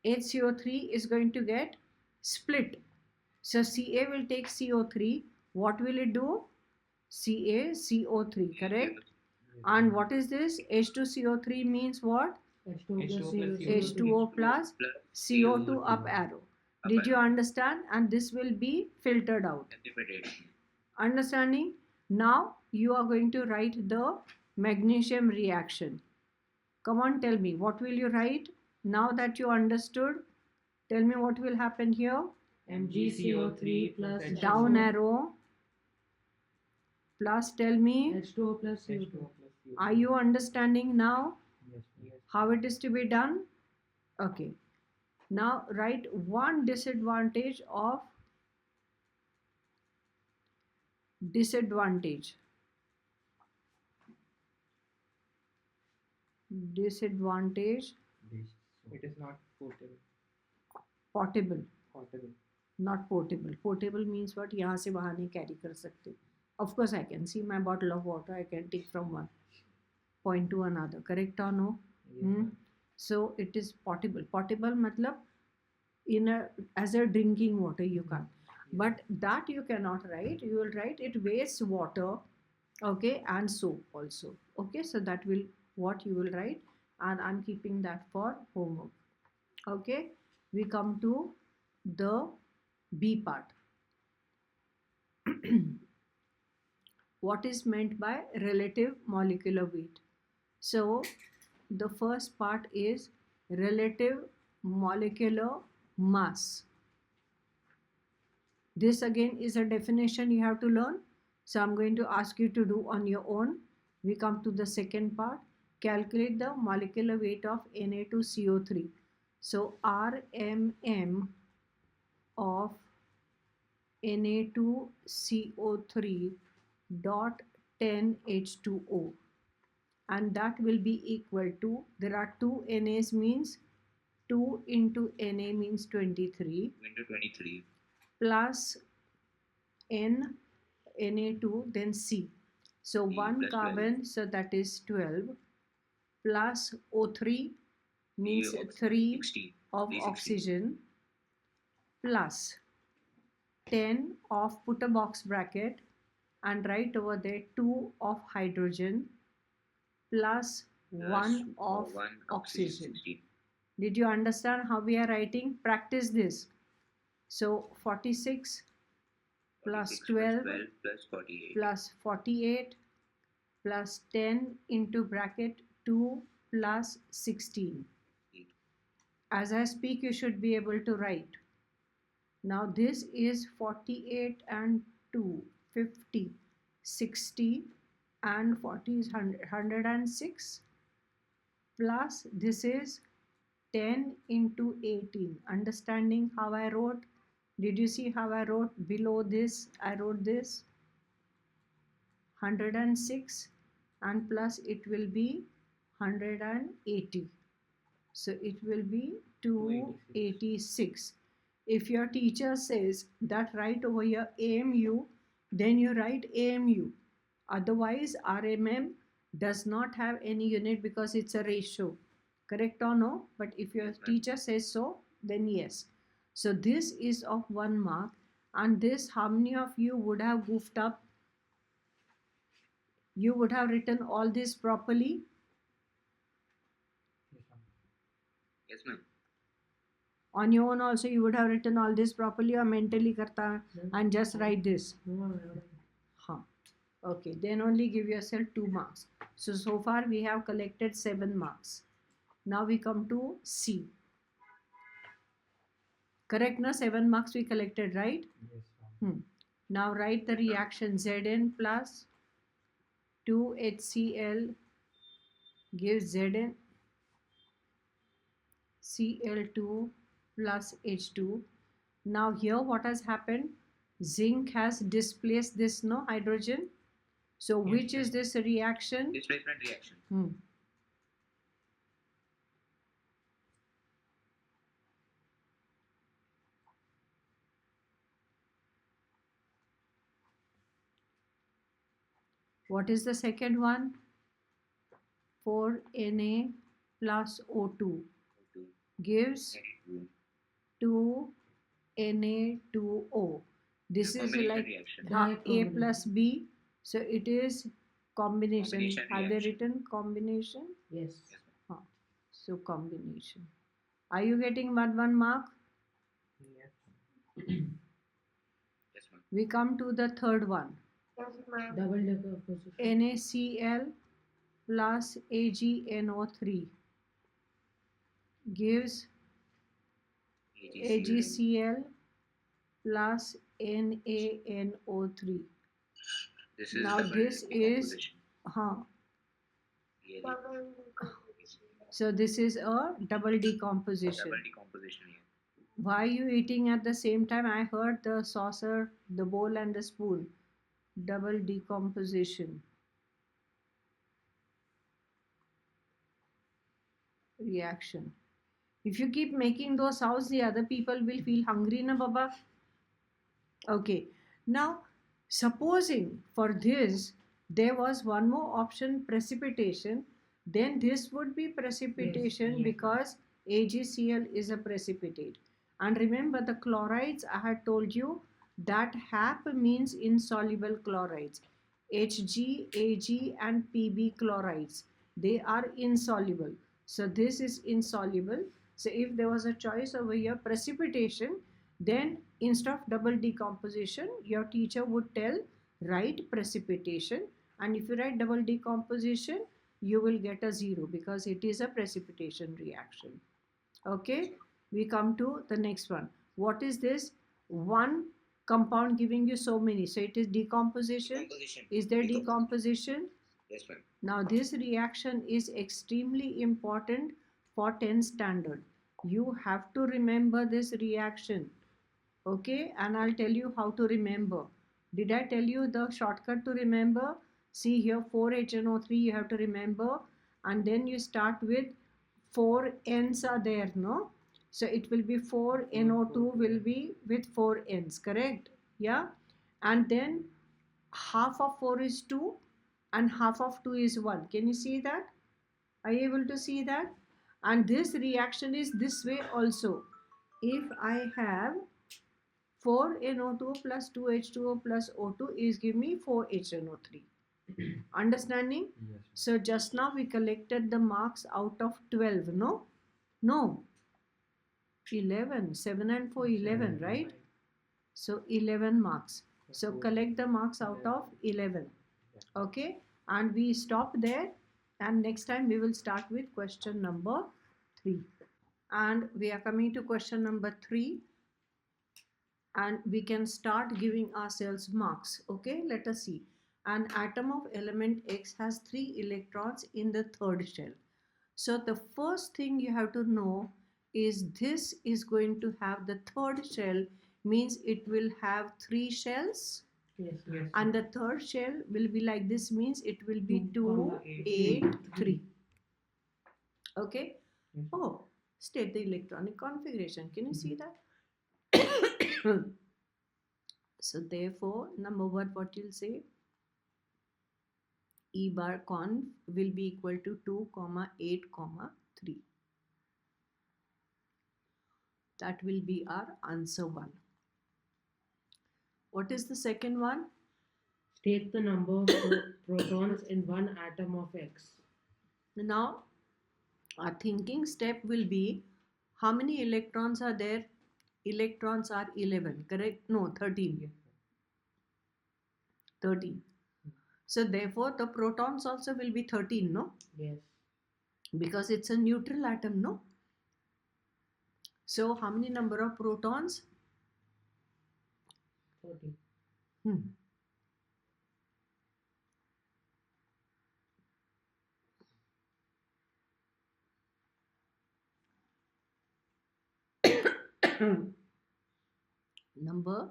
CaHCO3 is going to get split. So Ca will take CO3. What will it do? CaCO3, correct? And what is this? H2CO3 means what? H2O plus CO2 up arrow. Did you understand? And this will be filtered out. Precipitation. Understanding? Now you are going to write the magnesium reaction. Come on, tell me, what will you write? Now that you understood, tell me what will happen here. MgCO3 plus H2O. Down arrow plus, tell me, H2O plus CO2. H2O plus CO2. are you understanding now Yes, ma'am. Yes. how it is to be done? Okay. Now write one disadvantage of disadvantage. Disadvantage Base. So, It is not potable. portable, Portable. not portable. Portable means what? यहाँ से वहाँ नहीं carry कर सकते. Of course I can see my bottle of water. I can take from one point to another. Correct or no? Yes, ma'am. So it is portable. Portable matlab in a as a drinking water you can't. But that you cannot write. You will write it wastes water, okay, and soap also. Okay, so that will what you will write, and I'm keeping that for homework. Okay, we come to the B part. What is meant by relative molecular weight? So the first part is relative molecular mass. This again is a definition you have to learn. So I'm going to ask you to do on your own. We come to the second part. Calculate the molecular weight of Na2CO3. So RMM of Na2CO3 dot 10H2O, and that will be equal to, there are two NAs means 2 into Na means 23 Into 23. plus N Na2 then C. So C one plus 12. carbon, so that is 12 plus O3 means Yeah, 3 16. of 360. oxygen plus 10 of, put a box bracket and write over there 2 of hydrogen plus 1 of 1 oxygen. 16. Did you understand how we are writing? Practice this. So 46 plus 12 plus 48. plus 48 plus 10 into bracket 2 plus 16. As I speak, you should be able to write. Now this is 48 and 2, 50, 60 and 40 is 106 plus this is 10 into 18. Understanding how I wrote? Did you see how I wrote below this? I wrote this 106 and plus it will be 180. So it will be 286. If your teacher says that write over here AMU, then you write AMU. Otherwise, RMM does not have any unit because it's a ratio. Correct or no? But if your teacher says so, then yes. So this is of 1 mark. And this, how many of you would have goofed up? You would have written all this properly. Yes, ma'am. On your own also you would have written all this properly or mentally karta and just write this. Huh. Okay, then only give yourself 2 marks. So far we have collected 7 marks. Now we come to C. Correct, na? 7 marks we collected, right? Yes. Now write the reaction. Zn plus 2HCl gives Zn Cl2 plus H2. Now here what has happened? Zinc has displaced this no hydrogen. So which is this reaction? Displacement reaction. What is the second one? 4Na plus O2 gives 2Na2O. This is like A plus B. So it is combination. Have they written combination? Yes. So combination. Are you getting 1 mark? Yes. Yes, ma'am. We come to the third one. Double decomposition. NaCl plus AgNO3 gives AgCl plus NaNO3. This is Now double this is decomposition. So this is a double decomposition. Double decomposition here. Why are you eating at the same time? I heard the saucer, the bowl and the spoon. Double decomposition. Reaction. If you keep making those sounds, the other people will feel hungry, na baba? Okay. Now, supposing for this, there was one more option, precipitation, then this would be precipitation Yes. because AgCl is a precipitate. And remember the chlorides, I had told you that HAP means insoluble chlorides. Hg, Ag and Pb chlorides, they are insoluble. So this is insoluble. So if there was a choice over here, precipitation, then instead of double decomposition, your teacher would tell write precipitation, and if you write double decomposition, you will get a 0 because it is a precipitation reaction. Okay, we come to the next one. What is this? One compound giving you so many, so it is decomposition. Is there decomposition? Yes, ma'am. Now this reaction is extremely important for 10th standard. You have to remember this reaction. Okay, and I'll tell you how to remember. Did I tell you the shortcut to remember? See here, 4HNO3 you have to remember, and then you start with 4 N's are there, no? So it will be 4NO2 will be with 4 N's, correct? Yeah, and then half of 4 is 2 and half of 2 is 1. Can you see that? Are you able to see that? And this reaction is this way also. If I have 4NO2 plus 2H2O plus O2 is give me 4HNO3. Understanding? Yes. So just now we collected the marks out of 12, no? No. 11. 7 and 4, 11, right? So 11 marks. So collect the marks out of 11. Okay? And we stop there. And next time we will start with question number 3. And we are coming to question number 3. And we can start giving ourselves marks. Okay, let us see. An atom of element X has 3 electrons in the third shell. So the first thing you have to know is this is going to have the third shell, means it will have 3 shells. Yes. And the third shell will be like this, means it will be 2, 8, 8, 3. Okay. Yes. Oh, state the electronic configuration. Can you see that? So therefore, number one, what you'll say, E bar conf will be equal to 2, 8, 3. That will be our answer 1. What is the second one? State the number of protons in one atom of X. Now, our thinking step will be, how many electrons are there? Electrons are 11, correct? No, 13. 13. So therefore, the protons also will be 13, no? Yes. Because it's a neutral atom, no? So how many number of protons? 30. Number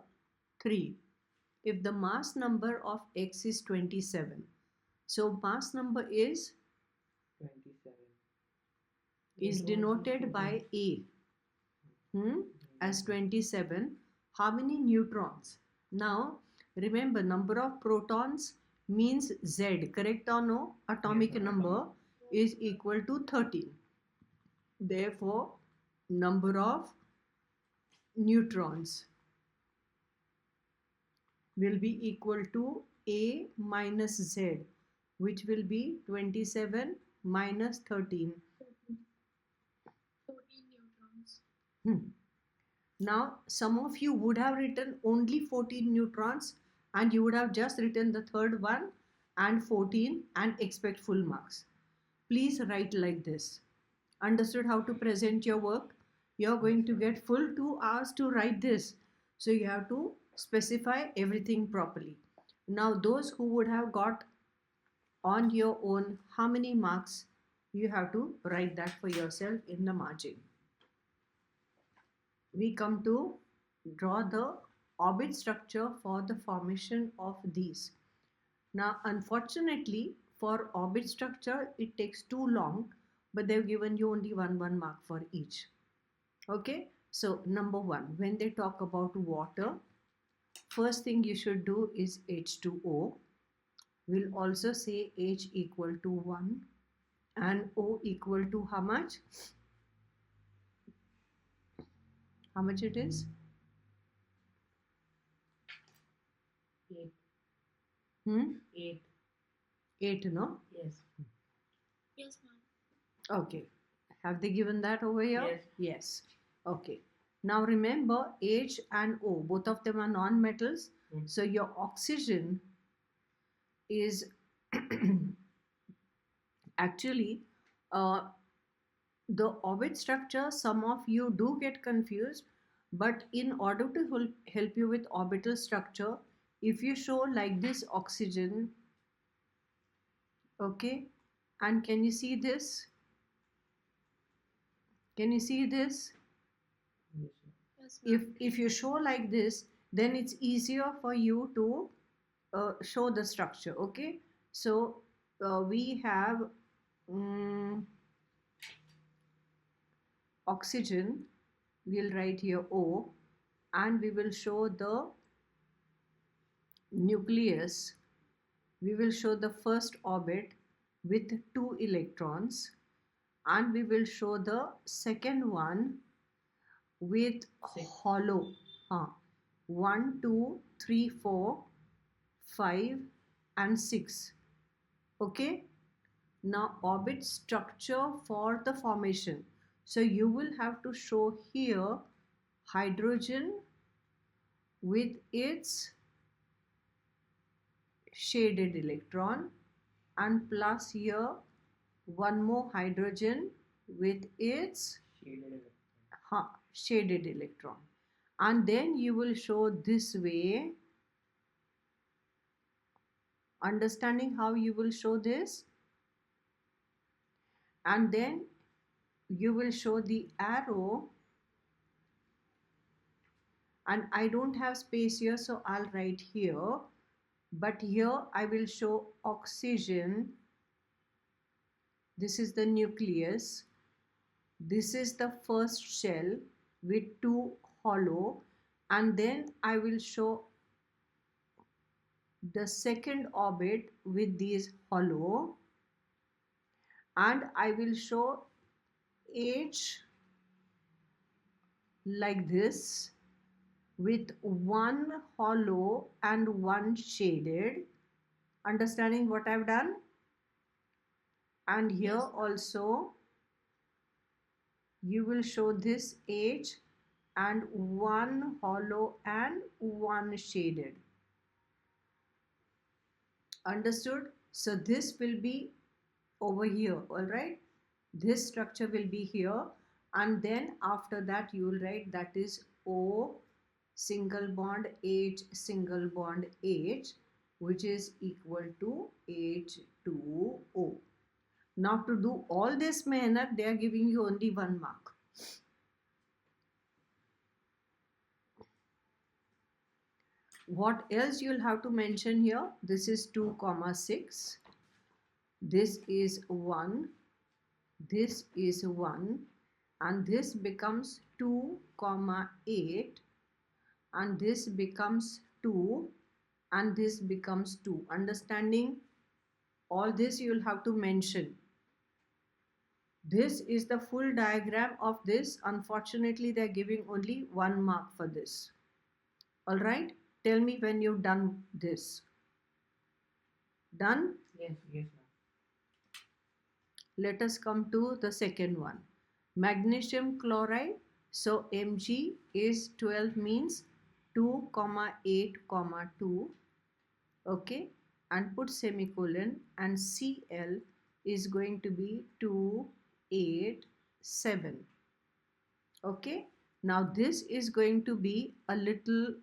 3. If the mass number of X is 27, so mass number is 27. denoted by A as 27. How many neutrons? Now remember, number of protons means Z, correct or no? Atomic Yes, number is equal to 13. Therefore, number of neutrons will be equal to A minus Z, which will be 27 minus 13. 14 neutrons. Now, some of you would have written only 14 neutrons and you would have just written the third one and 14 and expect full marks. Please write like this. Understood how to present your work? You're going to get full 2 hours to write this. So you have to specify everything properly. Now, those who would have got on your own how many marks, you have to write that for yourself in the margin. We come to draw the orbit structure for the formation of these. Now, unfortunately, for orbit structure, it takes too long, but they've given you only one mark for each. Okay, so number 1, when they talk about water, first thing you should do is H2O. We'll also say H equal to 1 and O equal to how much? How much it is? 8. 8. 8, no? Yes. Yes, ma'am. Okay. Have they given that over here? Yes. Yes. Okay. Now remember, H and O, both of them are non-metals. So your oxygen is actually the orbit structure. Some of you do get confused, but in order to help you with orbital structure, if you show like this oxygen, okay, and can you see this? Can you see this? Yes. Yes, ma'am. If you show like this, then it's easier for you to show the structure. Okay, so we have oxygen. We'll write here O, and we will show the nucleus. We will show the first orbit with 2 electrons, and we will show the second one with hollow. 1, 2, 3, 4, 5 and 6. Okay. Now orbit structure for the formation. So you will have to show here hydrogen with its shaded electron, and plus here one more hydrogen with its shaded electron, and then you will show this way. Understanding how you will show this? And then you will show the arrow, and I don't have space here, so I'll write here, but here I will show oxygen. This is the nucleus. This is the first shell with 2 hollow, and then I will show the second orbit with these hollow, and I will show H like this with 1 hollow and 1 shaded. Understanding what I've done? And here also you will show this H and 1 hollow and 1 shaded. Understood? So this will be over here, all right? This structure will be here, and then after that you will write that is O single bond H single bond H, which is equal to H2O. Now to do all this mehnat, they are giving you only 1 mark. What else you'll have to mention here? This is 2, 6. This is 1. This is 1. And this becomes 2, 8. And this becomes 2. And this becomes 2. Understanding? All this you'll have to mention. This is the full diagram of this. Unfortunately, they're giving only 1 mark for this. All right? Tell me when you've done this. Done? Yes, yes, ma'am. Let us come to the second one. Magnesium chloride. So Mg is 12, means 2, 8, 2. Okay. And put semicolon, and Cl is going to be 2, 8, 7. Okay. Now this is going to be a little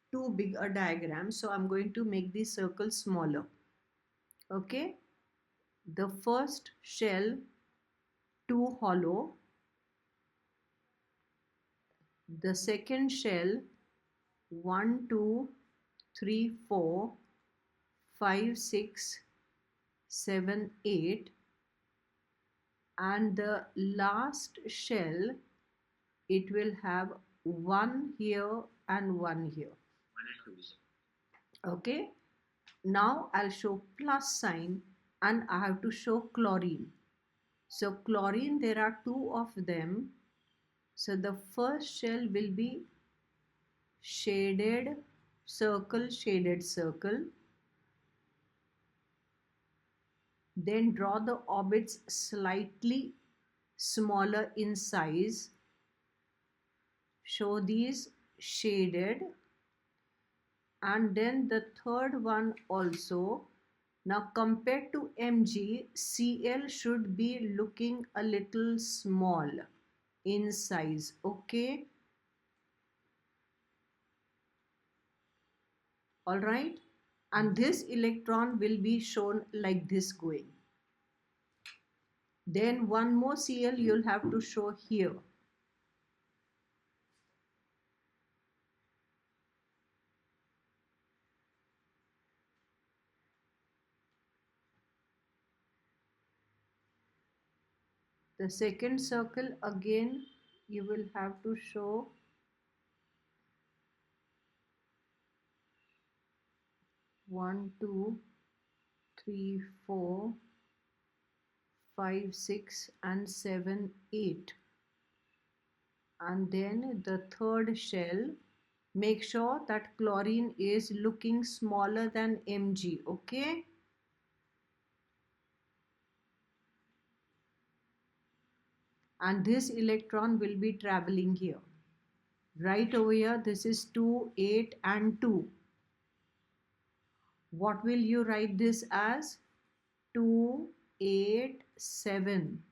too big a diagram, so I'm going to make the circle smaller. Okay. The first shell 2 hollow, the second shell 1, 2, 3, 4, 5, 6, 7, 8, and the last shell, it will have 1 here and 1 here. 1 and 2. Okay. Now I'll show plus sign, and I have to show chlorine. So chlorine, there are 2 of them. So the first shell will be shaded circle, shaded circle. Then draw the orbits slightly smaller in size. Show these shaded. And then the third one also. Now compared to Mg, Cl should be looking a little small in size. Okay. All right. And this electron will be shown like this going. Then one more Cl you'll have to show here. The second circle again you will have to show one, two, three, four, 5, 6 and 7, 8. And then the third shell, make sure that chlorine is looking smaller than Mg, okay? And this electron will be traveling here. Right over here, this is 2, 8 and 2. What will you write this as? 2, 8, 7.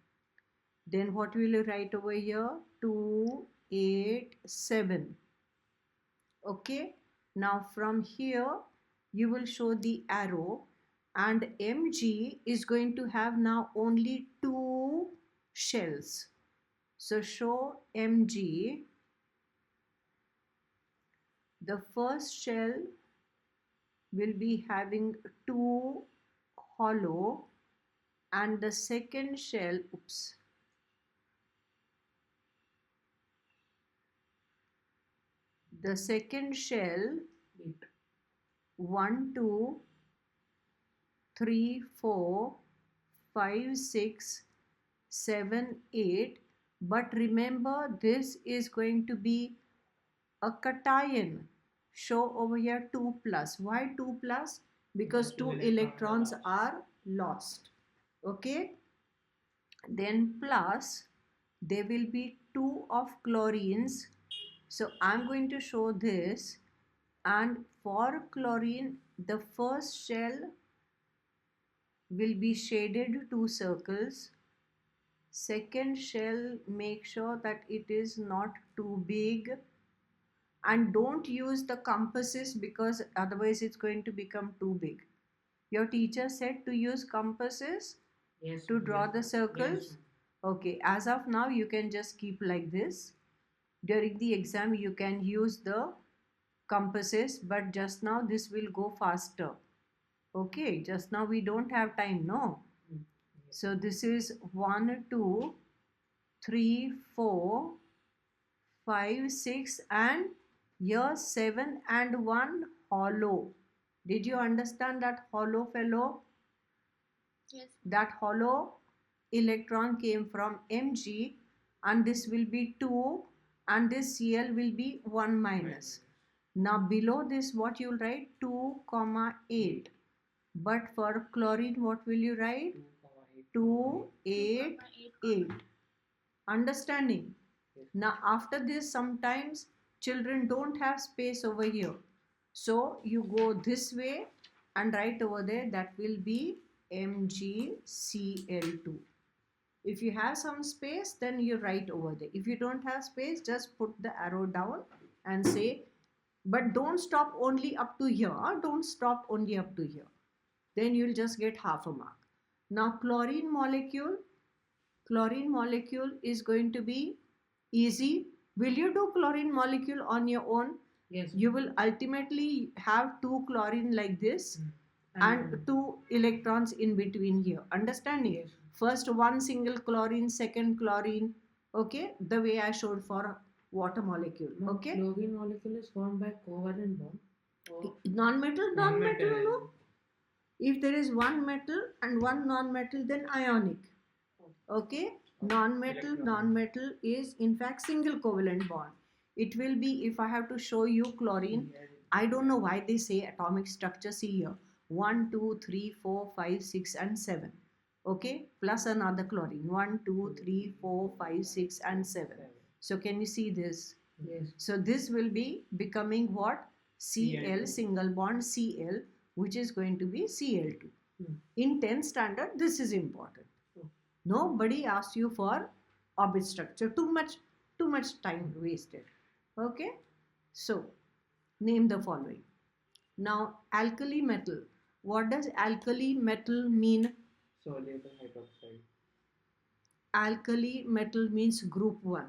Then what will you write over here? 2, 8, 7. Okay. Now from here, you will show the arrow, and Mg is going to have now only 2 shells. So show Mg. The first shell will be having 2 hollow, and the second shell, the second shell, 1, 2, 3, 4, 5, 6, 7, 8. But remember, this is going to be a cation. Show over here 2 plus. Why 2 plus? Because 2 electrons are lost. Okay. Then plus, there will be 2 of chlorines. So I'm going to show this, and for chlorine, the first shell will be shaded 2 circles. Second shell, make sure that it is not too big, and don't use the compasses because otherwise it's going to become too big. Your teacher said to use compasses to draw the circles. Okay, as of now you can just keep like this. During the exam you can use the compasses, but just now this will go faster. Okay, just now we don't have time, no? So this is 1, 2, 3, 4, 5, 6 and here 7 and 1 hollow. Did you understand that hollow fellow? Yes. That hollow electron came from Mg, and this will be 2 and this Cl will be 1 minus. Now below this what you will write? 2, 8. But for chlorine what will you write? 2, 8, 8. Understanding? Now after this, sometimes children don't have space over here. So you go this way and write over there, that will be MgCl2. If you have some space, then you write over there. If you don't have space, just put the arrow down and say, but don't stop only up to here. Don't stop only up to here. Then you'll just get half a mark. Now chlorine molecule is going to be easy. Will you do chlorine molecule on your own? Yes. You will ultimately have 2 chlorine like this and 2 electrons in between here. Understanding? Yes. First one single chlorine, second chlorine. Okay, the way I showed for water molecule. Now, Okay, chlorine molecule is formed by covalent bond. Or non-metal, Non-metal. no. If there is one metal and one non-metal, then ionic. Okay, non-metal is in fact single covalent bond. It will be, if I have to show you chlorine, I don't know why they say atomic structure. See here, 1, 2, 3, 4, 5, 6 and 7. Okay, plus another chlorine, 1, 2, 3, 4, 5, 6 and 7. So can you see this? yes. So this will be becoming what? Cl, single bond Cl, which is going to be Cl2. In 10th standard, this is important. Nobody asks you for orbit structure. Too much time wasted. Okay. So name the following. Now alkali metal. What does alkali metal mean? Soluble hydroxide. Alkali metal means group 1.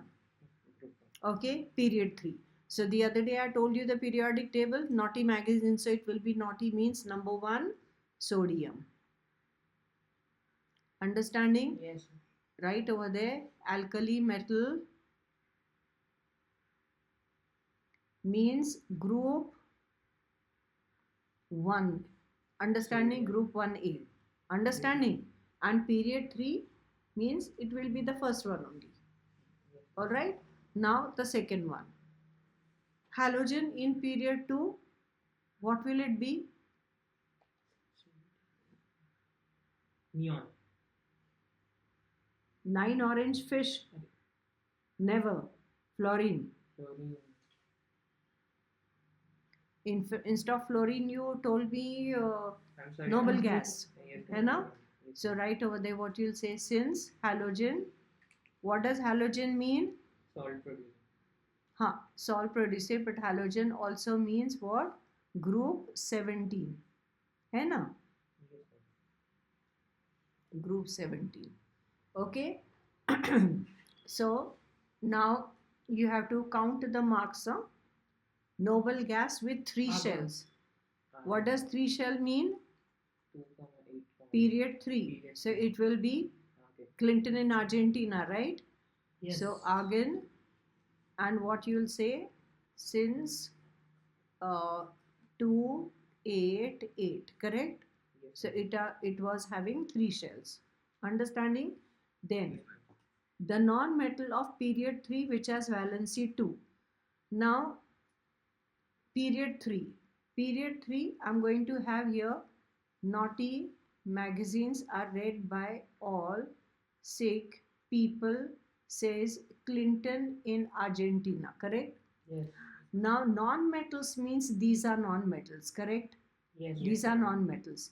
Okay, period 3. So the other day I told you the periodic table, naughty magazine, so it will be naughty means number 1, sodium. Understanding? Yes. Right over there, alkali metal means group 1. Understanding? Group 1A. Understanding? And period 3, means it will be the first one only. All right. Now the second one. Halogen in period 2, what will it be? Neon. 9 orange fish. Never. Fluorine. Fluorine. Instead of fluorine, you told me I'm sorry. noble gas. Yes, है ना? yes. So right over there, what you'll say, since halogen, what does halogen mean? Salt producer. Salt producer, but halogen also means what? Group 17. है ना? Yes, sir. Group 17. Okay. So now you have to count the marks. Noble gas with 3 shells. What does 3 shell mean? 2,8. Period 3. Period So three. it will be Okay. Clinton in Argentina, right? Yes. So argon, and what you'll say, since 288, correct? Yes. So it was having 3 shells. Understanding? Then the non-metal of period 3 which has valency 2. Now period 3. Period 3, I'm going to have here naughty magazines are read by all sick people, says Clinton in Argentina, correct? Yes. Now non-metals means these are non-metals, correct? Yes. These are non-metals.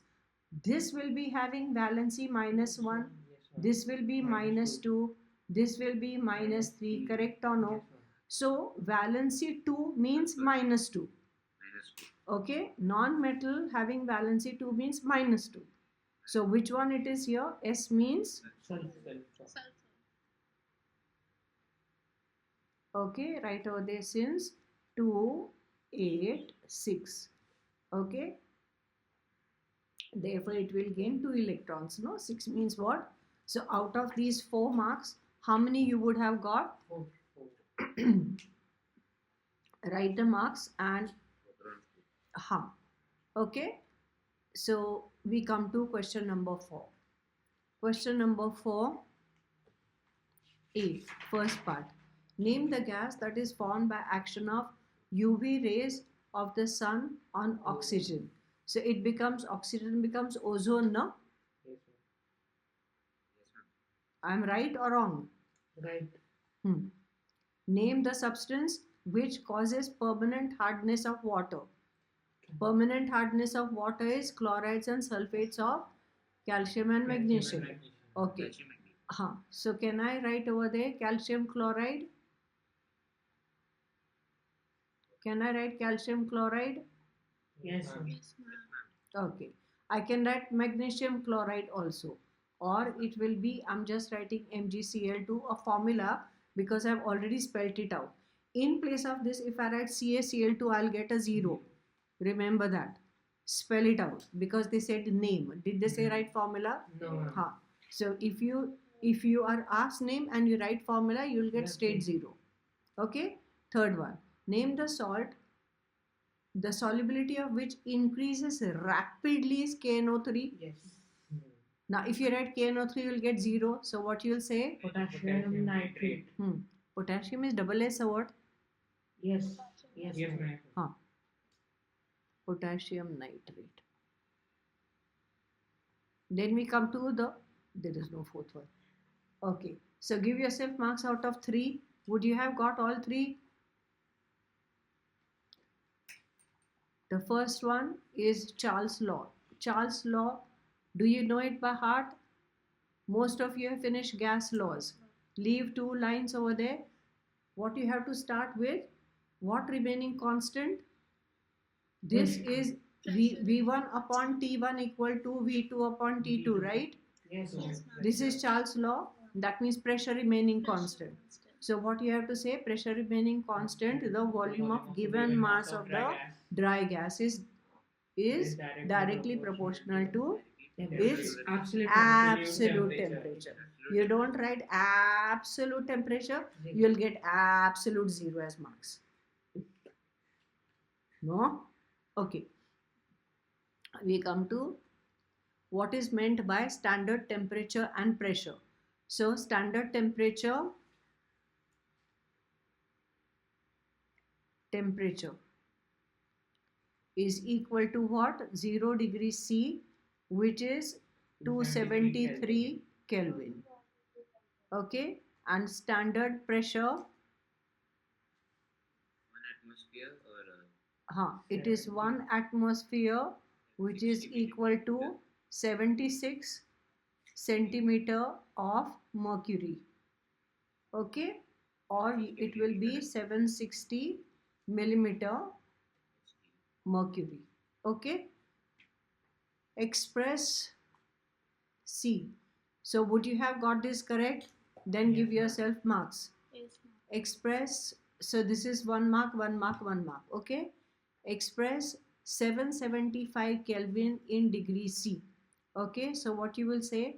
This will be having valency -1, Yes, sir. this will be Minus -2, this will be -3, Minus three. correct or no? Yes, sir. So valency 2 means -2. -2. Okay, non-metal having valency 2 means -2. So which one it is here? S means, Sulfur. okay, right over there, since 2, 8, 6. Okay, therefore it will gain 2 electrons. No, 6 means what? So out of these 4 marks, how many you would have got? 4. Write the marks and okay. So we come to question number 4. Question number 4A, first part. Name the gas that is formed by action of UV rays of the sun on oxygen. So it becomes, oxygen becomes ozone, no? Yes, sir. I'm right or wrong? Right. Name the substance which causes permanent hardness of water. Permanent hardness of water is chlorides and sulfates of calcium and magnesium. Okay. Calcium and magnesium. So can I write over there calcium chloride? Can I write calcium chloride? Yes. Sir. Okay. I can write magnesium chloride also. Or it will be, I'm just writing MgCl2, a formula, because I've already spelled it out. In place of this, if I write CaCl2, I'll get a 0. Remember that. Spell it out, because they said name. Did they say write formula? No. So if you are asked name and you write formula, you'll get straight 0. Okay. Third one. Name the salt, the solubility of which increases rapidly is KNO3. Yes. Now if you write KNO3, you'll get 0. So what you'll say? Potassium nitrate. Potassium is double S or what? Yes. Yes. Yes, Sir. ma'am. Potassium nitrate. Then we come to there is no fourth one. Okay. So give yourself marks out of 3. Would you have got all 3? The first one is Charles' law. Charles' law, do you know it by heart? Most of you have finished gas laws. Leave 2 lines over there. What you have to start with? What remaining constant? This is V1 upon T1 equal to V2 upon T2, right? Yes. Sir. This is Charles' law. That means pressure remaining constant. So what you have to say? Pressure remaining constant, the volume of given mass of the dry gas is directly proportional to its Absolute absolute temperature. You don't write absolute temperature, you'll get absolute 0 as marks. No? Okay. We come to what is meant by standard temperature and pressure. So standard temperature is equal to what? 0 degrees C, which is 273 Kelvin. Okay, and standard pressure, 1 atmosphere or it is 1 atmosphere, which is 60 equal to millimeter. 76 centimeter of mercury. Okay, or it will be 760 millimeter mercury. Okay, express C. So would you have got this correct? Then Yes, give ma'am. yourself marks. Yes, ma'am. Express, so this is 1 mark, 1 mark, 1 mark. Okay, express 775 Kelvin in degree C. Okay, so what you will say?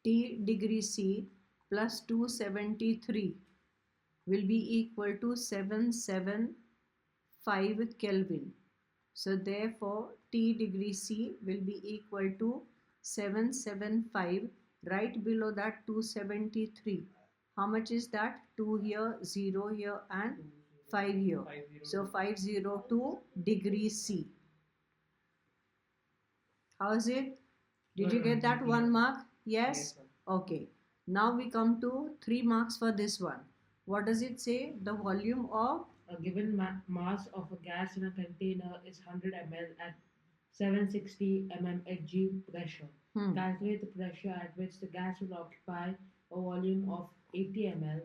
T degree C plus 273 will be equal to 775 Kelvin. So therefore T degree C will be equal to 775. Right below that 273. How much is that? 2 here, 0 here and 5 here. So 502 degree C. How is it? Did you get that 1 mark? Yes? Okay. Now we come to 3 marks for this one. What does it say? The volume of A given mass of a gas in a container is 100 ml at 760 mmHg pressure. Calculate the pressure at which the gas will occupy a volume of 80 ml,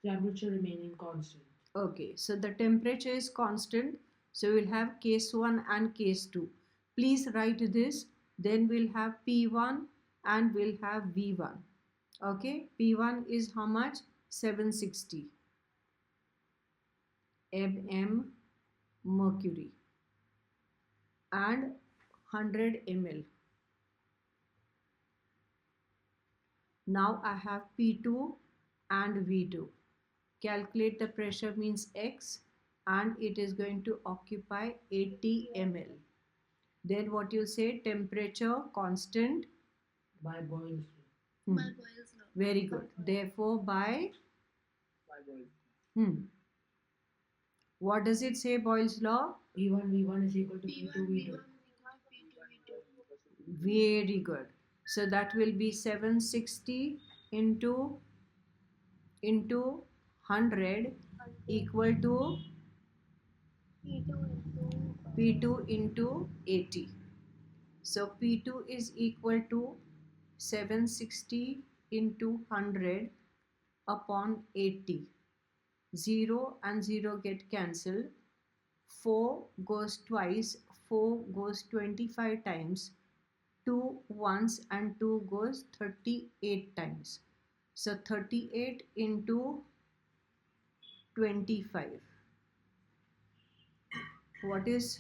temperature remaining constant. Okay, so the temperature is constant. So we'll have case 1 and case 2. Please write this. Then we'll have P1 and we'll have V1. Okay, P1 is how much? 760 mm mercury and 100 ml. Now I have P2 and V2. Calculate the pressure means X and it is going to occupy 80 ml. Then what you say? Temperature constant By Boyle's Hmm. By Boyle's law. Very good. Therefore by what does it say, Boyle's law? P1 V1 is equal to P1 P2 V2. V1 P2 V2. Very good. So that will be 760 into 100 equal to P2 into 80. So P2 is equal to 760 into 100 upon 80. 0 and 0 get cancelled. 4 goes twice. 4 goes 25 times. 2 once and 2 goes 38 times. So 38 into 25. What is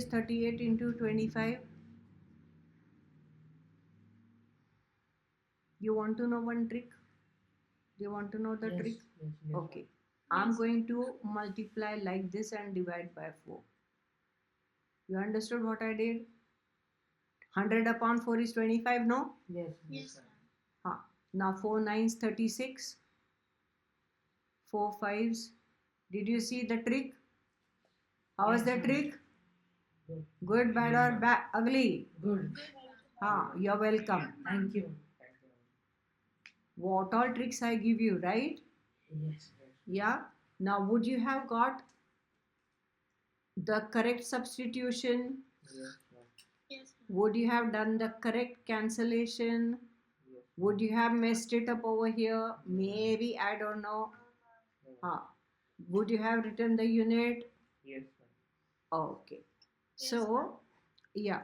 38 into 25? You want to know one trick? Do you want to know the trick? Yes. Okay. I'm going to multiply like this and divide by 4. You understood what I did? 100 upon 4 is 25, no? Yes. Yes, Now 4 9s 36. 4 5s. Did you see the trick? How was Yes, the ma'am. trick? Good. Good, bad or ugly? Good. You're welcome. Thank you. What all tricks I give you, right? Yes. Yeah. Now would you have got the correct substitution? Yes. Would you have done the correct cancellation? Would you have messed it up over here? Maybe, I don't know. Would you have written the unit? Yes. Okay. Yes, So, yeah.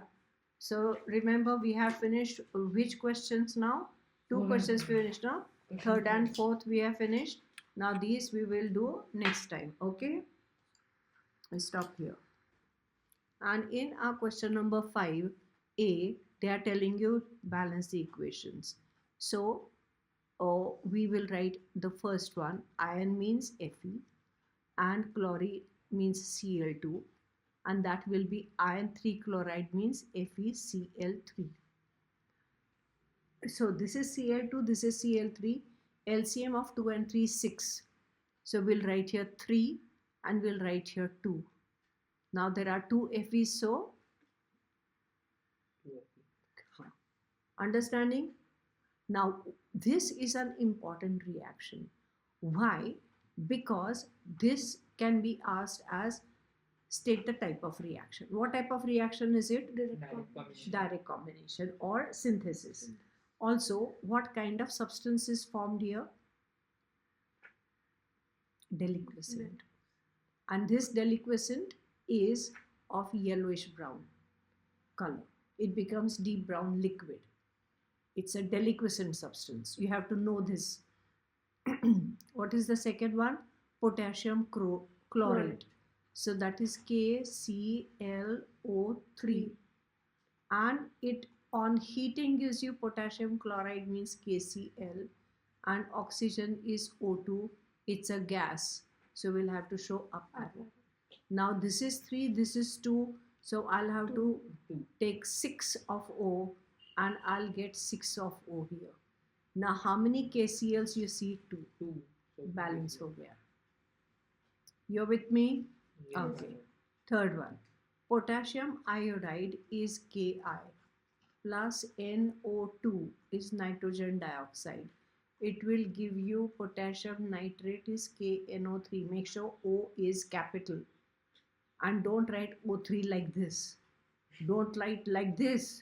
So remember we have finished which questions now? 2 Four and questions five. finished now. Question Third and four. fourth we have finished. Now these we will do next time. Okay. I stop here. And in our question number 5a, they are telling you balance the equations. So we will write the first one. Iron means Fe and chlorine means Cl2. and that will be iron 3 chloride means FeCl3. So this is Cl2, this is Cl3. LCM of 2 and 3 is 6. So we'll write here 3 and we'll write here 2. Now there are 2 Fe's, so understanding? Now this is an important reaction. Why? Because this can be asked as state the type of reaction. What type of reaction is it? Direct combination or synthesis. Also, what kind of substance is formed here? Deliquescent. And this deliquescent is of yellowish brown color. It becomes deep brown liquid. It's a deliquescent substance. You have to know this. What is the second one? Potassium chloride. So that is KClO3. And it on heating gives you potassium chloride means KCl, and oxygen is O2. It's a gas. So we'll have to show up arrow. Now this is 3, this is 2. So I'll have to take 6 of O and I'll get 6 of O here. Now how many KCl's you see? 2. Balance ho gaya. You're with me? Okay. Third one. Potassium iodide is Ki plus NO2 is nitrogen dioxide. It will give you potassium nitrate is KNO3. Make sure O is capital. And don't write O3 like this. Don't write like this.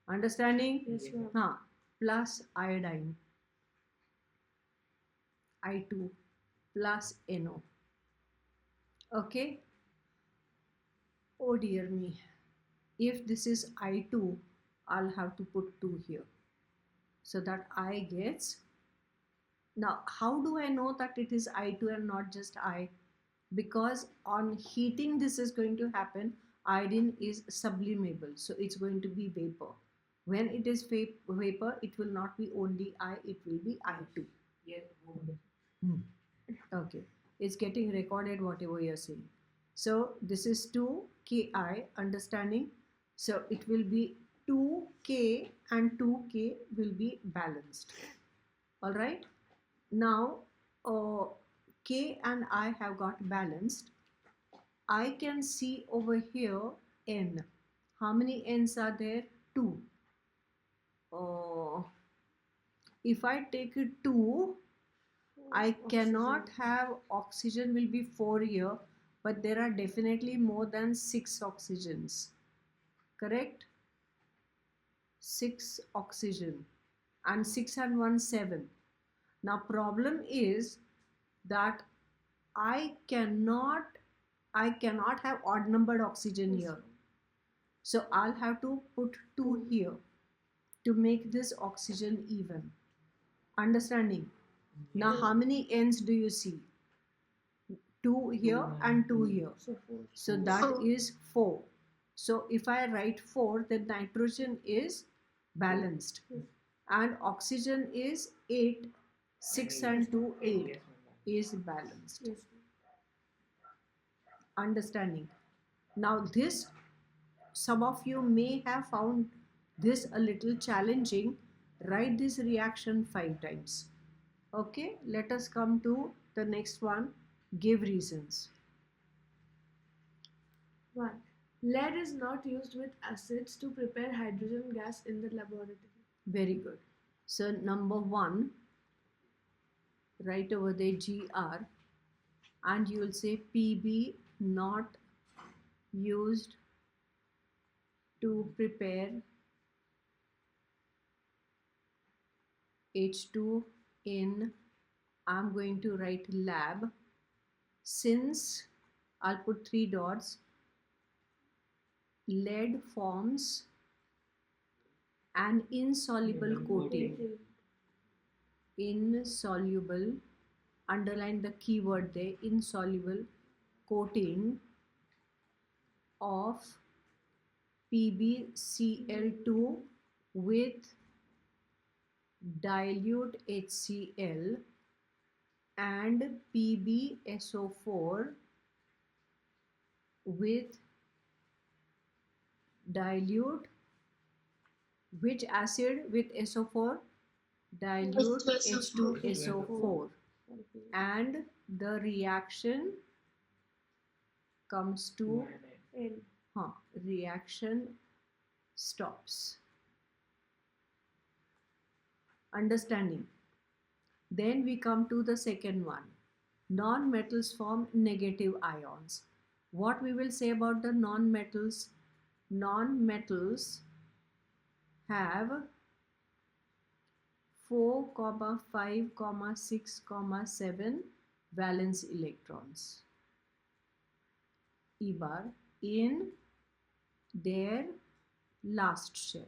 Understanding? Yes, ma'am. Plus iodine. I2 plus NO. Okay. Oh dear me. If this is I2, I'll have to put 2 here. So that I gets. Now, how do I know that it is I2 and not just I? Because on heating this is going to happen. Iodine is sublimable. So it's going to be vapor. When it is vapor, it will not be only I, it will be I2. Okay. It's getting recorded whatever you're saying. So this is 2 Ki, understanding? So it will be 2K and 2K will be balanced. All right. Now K and I have got balanced. I can see over here N. How many N's are there? 2. If I take it 2, I cannot have oxygen will be 4 here, but there are definitely more than 6 oxygens. Correct? 6 oxygen and 6 and 1 7. Now problem is that I cannot have odd numbered oxygen here. So I'll have to put 2 here to make this oxygen even. Understanding? Now how many N's do you see? 2 here and 2 here. So that is 4. So if I write 4, then nitrogen is balanced. And oxygen is 8. 6 and 2, 8 is balanced. Yes. Understanding? Now this, some of you may have found this a little challenging. Write this reaction 5 times. Okay, let us come to the next one. Give reasons. 1. Lead is not used with acids to prepare hydrogen gas in the laboratory. Very good. So number 1, write over there GR, and you will say PB not used to prepare H2 in, I'm going to write lab, since I'll put 3 dots, lead forms an insoluble coating. Insoluble, underline the keyword there, insoluble coating of PbCl2 with dilute HCl and PbSO4 with dilute which acid with SO4? Dilute H2SO4, and the reaction comes to reaction stops. Understanding? Then we come to the second one. Non-metals form negative ions. What we will say about the non-metals? Non-metals have 4, 5, 6, 7 valence electrons E bar in their last shell.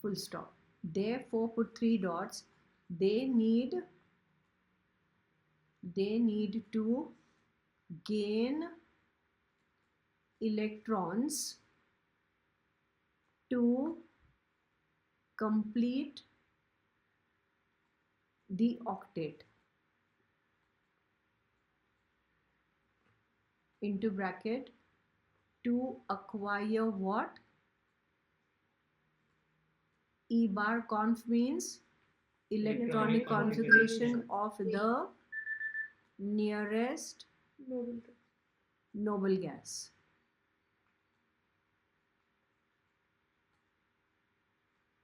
Full stop. Therefore, put 3 dots. They need to gain electrons to complete the octet. Into bracket, to acquire what? E bar conf means electronic configuration of the nearest noble gas.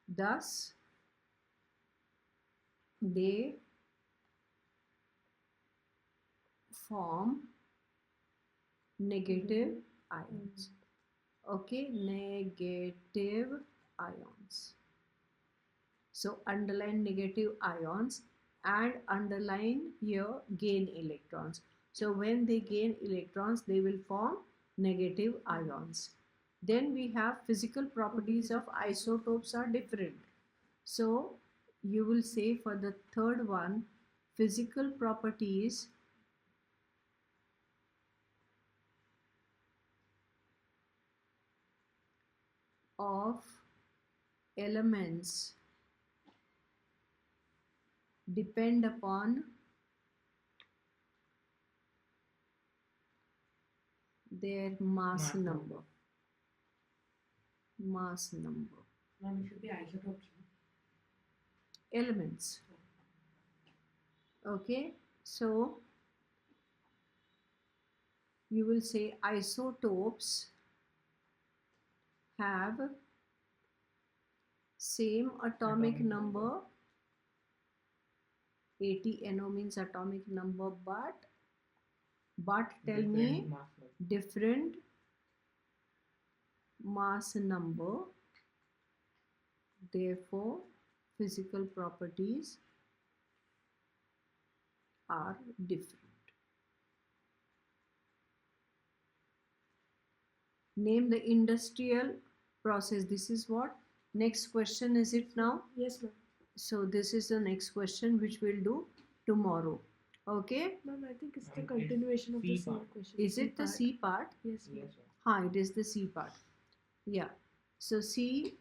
Thus, they form negative ions. Okay, negative ions. So underline negative ions and underline here gain electrons. So when they gain electrons, they will form negative ions. Then we have physical properties of isotopes are different. So you will say for the third one, physical properties of elements depend upon their mass number. Mass number. Ma'am, it should be isotopes. Elements. Okay, so you will say isotopes have same atomic number. ATNO means atomic number, but tell me different mass number. Therefore, physical properties are different. Name the industrial process. This is what? Next question, is it now? Yes, ma'am. So this is the next question which we'll do tomorrow. Okay? Ma'am, I think it's the continuation of the same question. Is it the C part? Yes, ma'am. It is the C part. Yeah. So C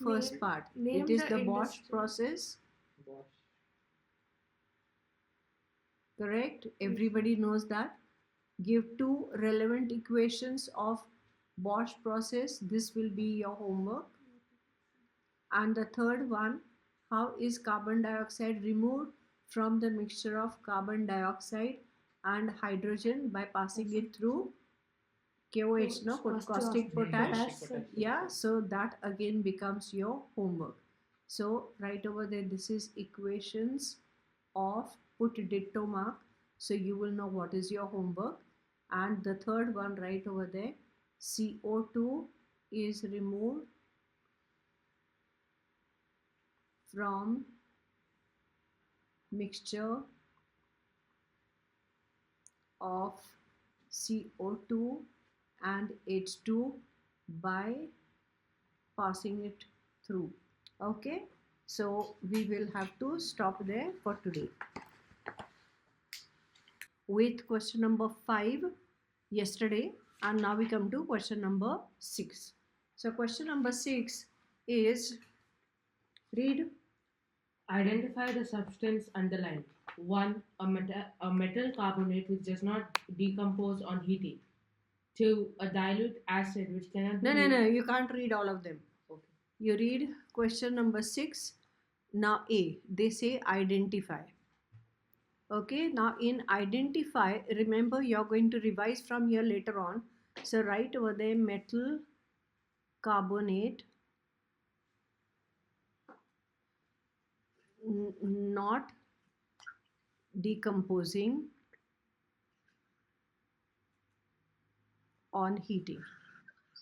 first part. Name It is the the Bosch industry. process. Correct? Everybody knows that. Give 2 relevant equations of Bosch process. This will be your homework. And the third one, how is carbon dioxide removed from the mixture of carbon dioxide and hydrogen by passing it through KOH, no? Caustic potash. Yeah, so that again becomes your homework. So right over there, this is equations of, put ditto mark, so you will know what is your homework. And the third one right over there, CO2 is removed from mixture of CO2 and H2 by passing it through. Okay, so we will have to stop there for today with question number 5 yesterday, and now we come to question number 6. So question number 6 is, read. Identify the substance underlined. 1. A metal carbonate which does not decompose on heating. 2. A dilute acid which cannot be No, you can't read all of them. Okay. You read question number 6. Now A, they say identify. Okay, now in identify, remember you're going to revise from here later on. So write over there metal carbonate not decomposing on heating.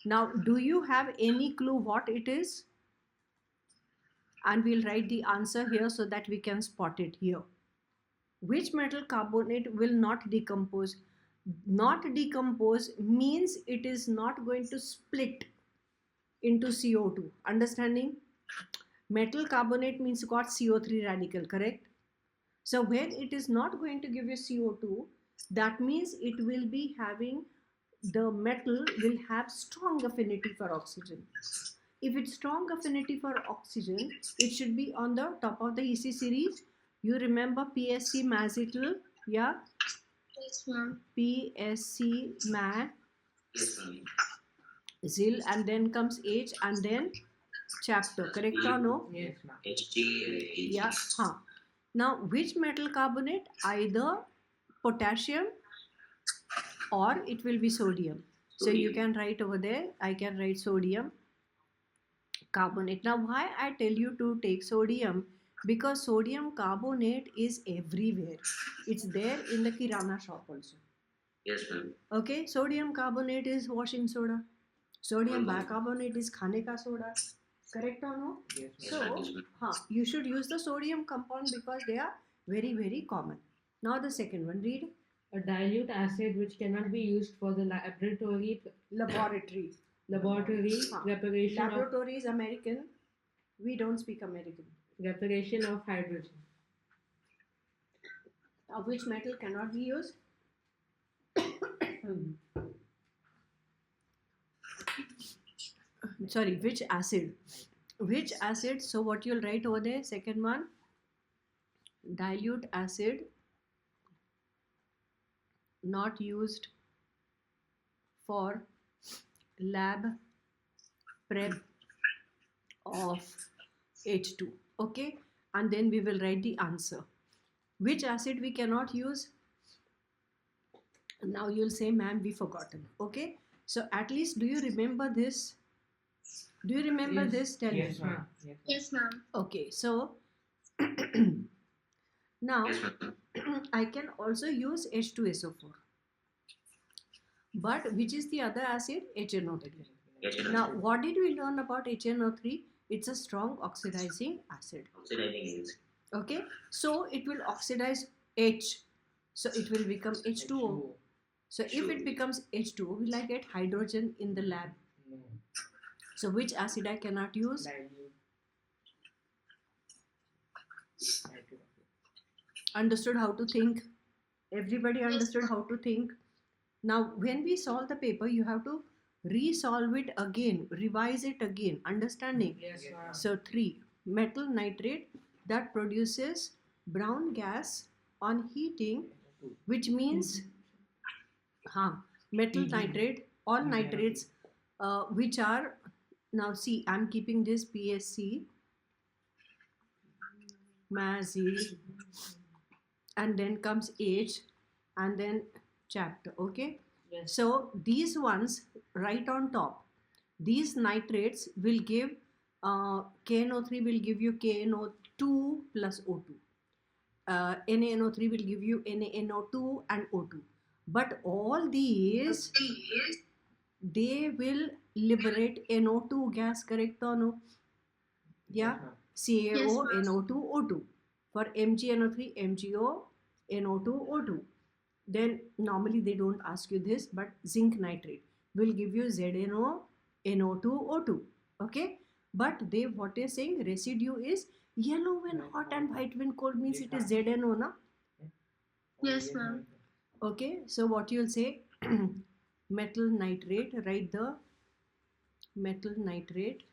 Now, do you have any clue what it is? And we'll write the answer here so that we can spot it here. Which metal carbonate will not decompose? Not decompose means it is not going to split into CO2. Understanding? Metal carbonate means got CO3 radical, correct? So when it is not going to give you CO2, that means it will be having, the metal will have strong affinity for oxygen. If it's strong affinity for oxygen, it should be on the top of the EC series. You remember PSC Mazital, yeah? Yes, ma'am. PSC Ma, Yes, ma'am. Zil, and then comes H, and then chapter, correct or no? Yes, ma'am. HG. Yeah, huh. Now, which metal carbonate? Either potassium or it will be sodium. So you can write over there, I can write sodium carbonate. Now, why I tell you to take sodium? Because sodium carbonate is everywhere. It's there in the Kirana shop also. Yes, ma'am. Okay, sodium carbonate is washing soda. Sodium bicarbonate is khane ka soda. Correct or no? Yes, So, you should use the sodium compound because they are very, very common. Now the second one, read. A dilute acid which cannot be used for the laboratory Laboratory. preparation Laboratory is American. We don't speak American. of hydrogen. Now, which metal cannot be used? Sorry, which acid? Which acid? So what you'll write over there? Second one, dilute acid not used for lab prep of H2. Okay, and then we will write the answer. Which acid we cannot use? Now you'll say, ma'am, we forgotten. Okay, so at least do you remember this? Do you remember Yes. this? Tell Yes, me. ma'am. Yes, ma'am. Okay, so now Yes, ma'am. I can also use H2SO4. But which is the other acid? HNO3. Yes, ma'am. Now, what did we learn about HNO3? It's a strong oxidizing acid. Oxidizing is. Okay, so it will oxidize H. So it will become H2O. So if it becomes H2O, will I get hydrogen in the lab? No. So which acid I cannot use? Understood how to think? Everybody understood how to think? Now, when we solve the paper, you have to resolve it again, revise it again. Understanding? Yes, ma'am. So 3, metal nitrate that produces brown gas on heating, which means metal nitrate, all nitrates which are, now see, I'm keeping this PSC, Mazi, and then comes H, and then chapter. Okay, Yes. so these ones right on top, these nitrates will give KNO3 will give you KNO2 plus O2. NaNO3 will give you NaNO2 and O2. But all these, they will liberate NO2 gas, correct or no? Yeah, CaO, NO2, O2. For MgNO3, MgO, NO2, O2. Then normally they don't ask you this, but zinc nitrate will give you ZNO, NO2, O2. Okay, but they, what they're saying, residue is yellow when hot and white when cold, means it is ZNO, na? Yes, ma'am. Okay, so what you'll say, metal nitrate, write the metal nitrate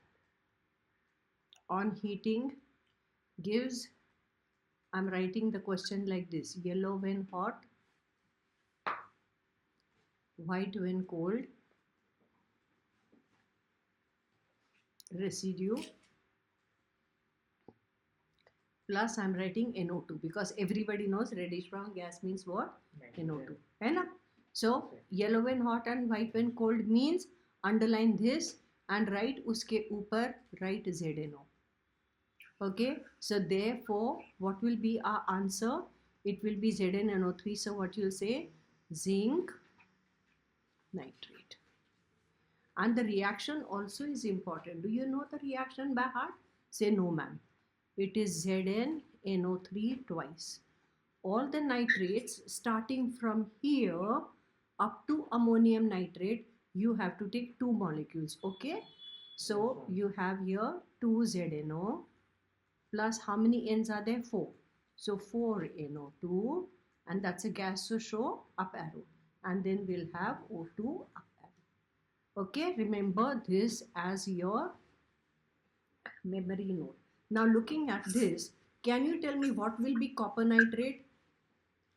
on heating gives I'm writing the question like this: yellow when hot, white when cold, residue, plus I'm writing NO2 because everybody knows reddish brown gas means what? NO2. है ना? So yellow when hot and white when cold means underline this and write उसके ऊपर write ZNO. Okay, so therefore what will be our answer? It will be ZnNO3. So what you'll say? Zinc nitrate. And the reaction also is important. Do you know the reaction by heart? Say no, ma'am. It is ZnNO3 twice. All the nitrates starting from here up to ammonium nitrate, you have to take 2 molecules. Okay, so you have here 2 ZNO plus how many N's are there? 4. So 4 NO2, and that's a gas, so show up arrow, and then we'll have O2 up arrow. Okay, remember this as your memory note. Now looking at this, can you tell me what will be copper nitrate?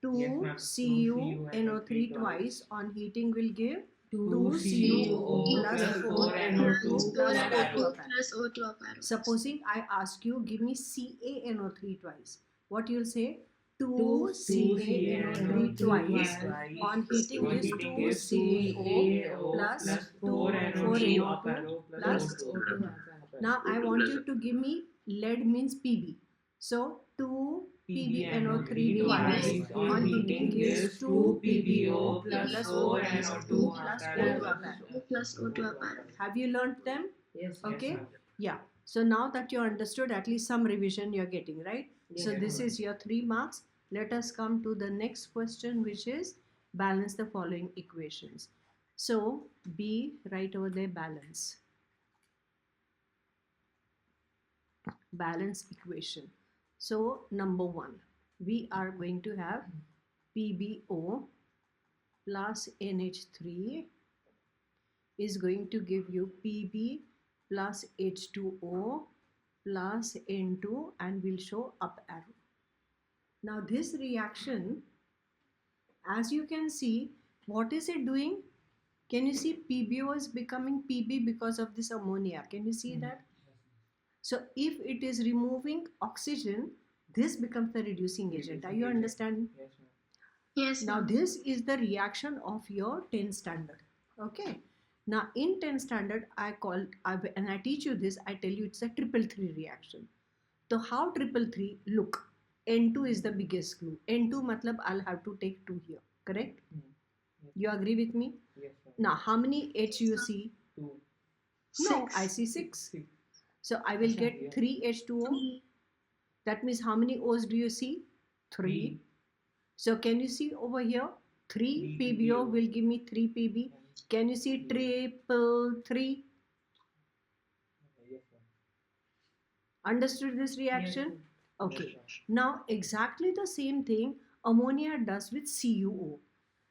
2 Cu NO3 twice on heating will give 2 CuO plus 4 NO2 plus O2 up arrow. Plus O2 up arrow. Supposing I ask you, give me CaNO3 twice. What you'll say? 2 CaNO3 twice. On heating is 2 CaO plus 4 NO2 plus O2. Now I want you to give me lead means Pb. So 2 PbNO3 twice. On heating gives 2 PbO plus 4 NO2 plus O2 up arrow. Plus O2 up arrow. Have you learnt them? Yes. Okay. Yeah. So now that you understood, at least some revision you're getting, right? Yes, So this is your 3 marks. Let us come to the next question, which is balance the following equations. So B, right over there, balance. Balance equation. So number 1, we are going to have PbO plus NH3 is going to give you Pb plus H2O plus N2, and we'll show up arrow. Now this reaction, as you can see, what is it doing? Can you see PbO is becoming Pb because of this ammonia? Can you see that? So if it is removing oxygen, this becomes the reducing agent. Are you understanding? Yes, ma'am. Yes. Now this is the reaction of your 10 standard. Okay. Now in 10 standard, and I teach you this, I tell you it's a 333 reaction. So how 333 look? N2 is the biggest clue. N2 matlab I'll have to take 2 here. Correct? Yes. You agree with me? Yes, ma'am. Now how many H you see? 2. No, I see 6. So I will get 3 H2O. That means how many O's do you see? 3. So can you see over here? 3 PbO will give me 3 Pb. Can you see triple 3? Yes, ma'am. Understood this reaction? Okay. Yes, Now exactly the same thing ammonia does with CuO.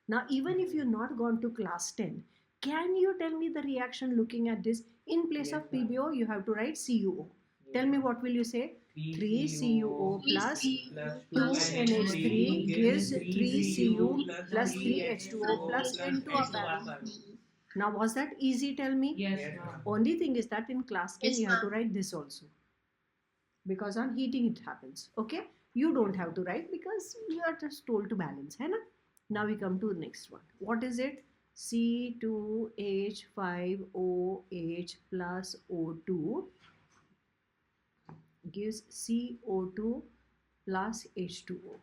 Now even if you're not gone to class 10, can you tell me the reaction looking at this? In place of Yes, ma'am. PbO, you have to write CuO. Tell me what will you say? 3 CuO plus 2 NH3 gives 3 Cu plus 3 H2O plus N2 up arrow. Now was that easy? Tell me. Yes, Yes, ma'am. Only thing is that in class 10 Yes, you have to ma'am. write this also. Because on heating it happens. Okay. You don't have to write because you are just told to balance. Hai na? Now we come to the next one. What is it? C2H5OH plus O2 gives CO2 plus H2O.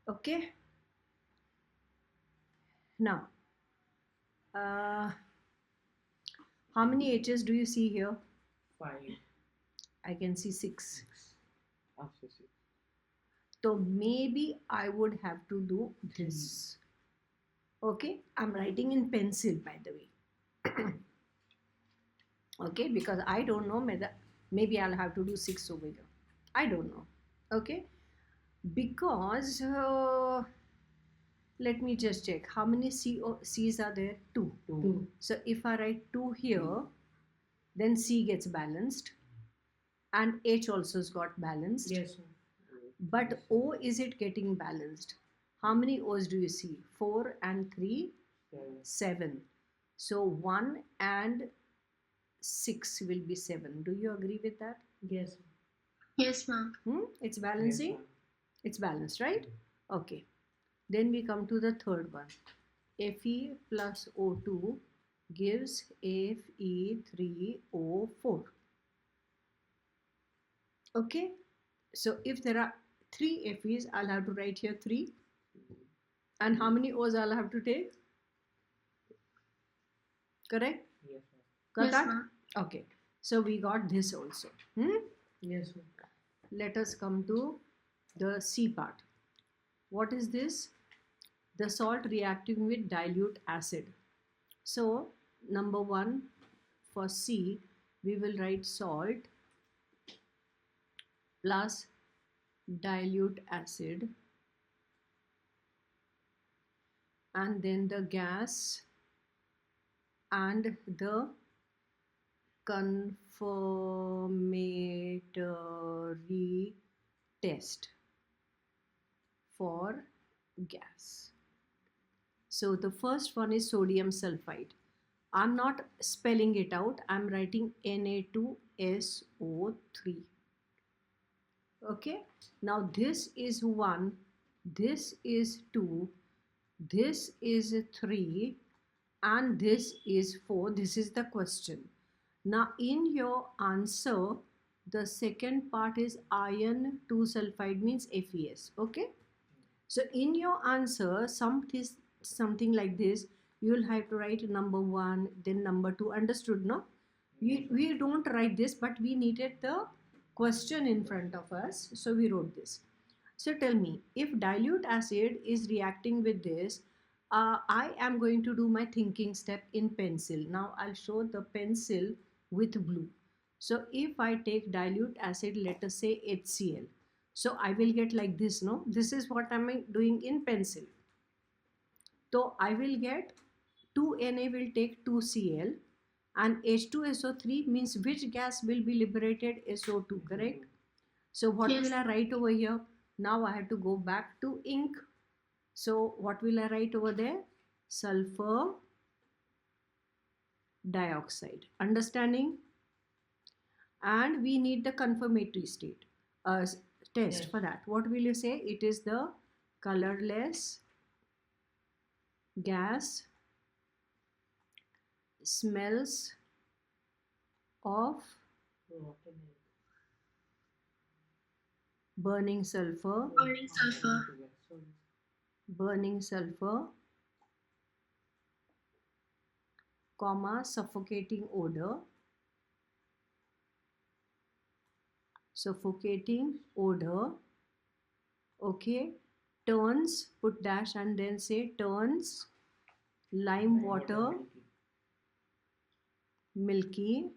Okay. Now, how many H's do you see here? 5. I can see 6. After 6. So maybe I would have to do this. Okay, I'm writing in pencil, by the way. Okay, because I don't know whether maybe I'll have to do 6 over here. I don't know. Okay, because let me just check how many C's are there. 2. 2. So if I write 2 here, then C gets balanced and H also has got balanced. Yes, ma'am. But O, is it getting balanced? How many O's do you see? 4 and 3, 7. So 1 and 6 will be 7. Do you agree with that? Yes. Yes, ma'am. It's balancing? It's balanced, right? Okay. Then we come to the third one. Fe plus O2 gives Fe3O4. Okay. So if there are 3 Fe's, I'll have to write here 3. And how many O's I'll have to take? Correct? Yes, Got Yes, that? ma'am. Okay. So we got this also. Yes. Let us come to the C part. What is this? The salt reacting with dilute acid. So number 1 for C, we will write salt plus dilute acid, and then the gas and the confirmatory test for gas. So the first one is sodium sulfide. I'm not spelling it out. I'm writing Na2SO3. Okay. Now this is 1, this is 2, this is 3, and this is 4. This is the question. Now in your answer, the second part is iron 2 sulfide means FeS. Okay. So in your answer, something like this, you will have to write number 1, then number 2. Understood, no? We don't write this, but we needed the question in front of us, so we wrote this. So tell me, if dilute acid is reacting with this, I am going to do my thinking step in pencil. Now I'll show the pencil with blue. So if I take dilute acid, let us say HCl. So I will get like this, no? This is what I'm doing in pencil. So I will get 2Na will take 2Cl, and H2SO3 means which gas will be liberated? SO2, correct? So what Yes. will I write over here? Now I have to go back to ink. So what will I write over there? Sulfur dioxide. Understanding? And we need the confirmatory test Yes. for that. What will you say? It is the colorless gas, smells of burning sulfur, comma, suffocating odor, okay, turns, put dash and then say turns lime water milky,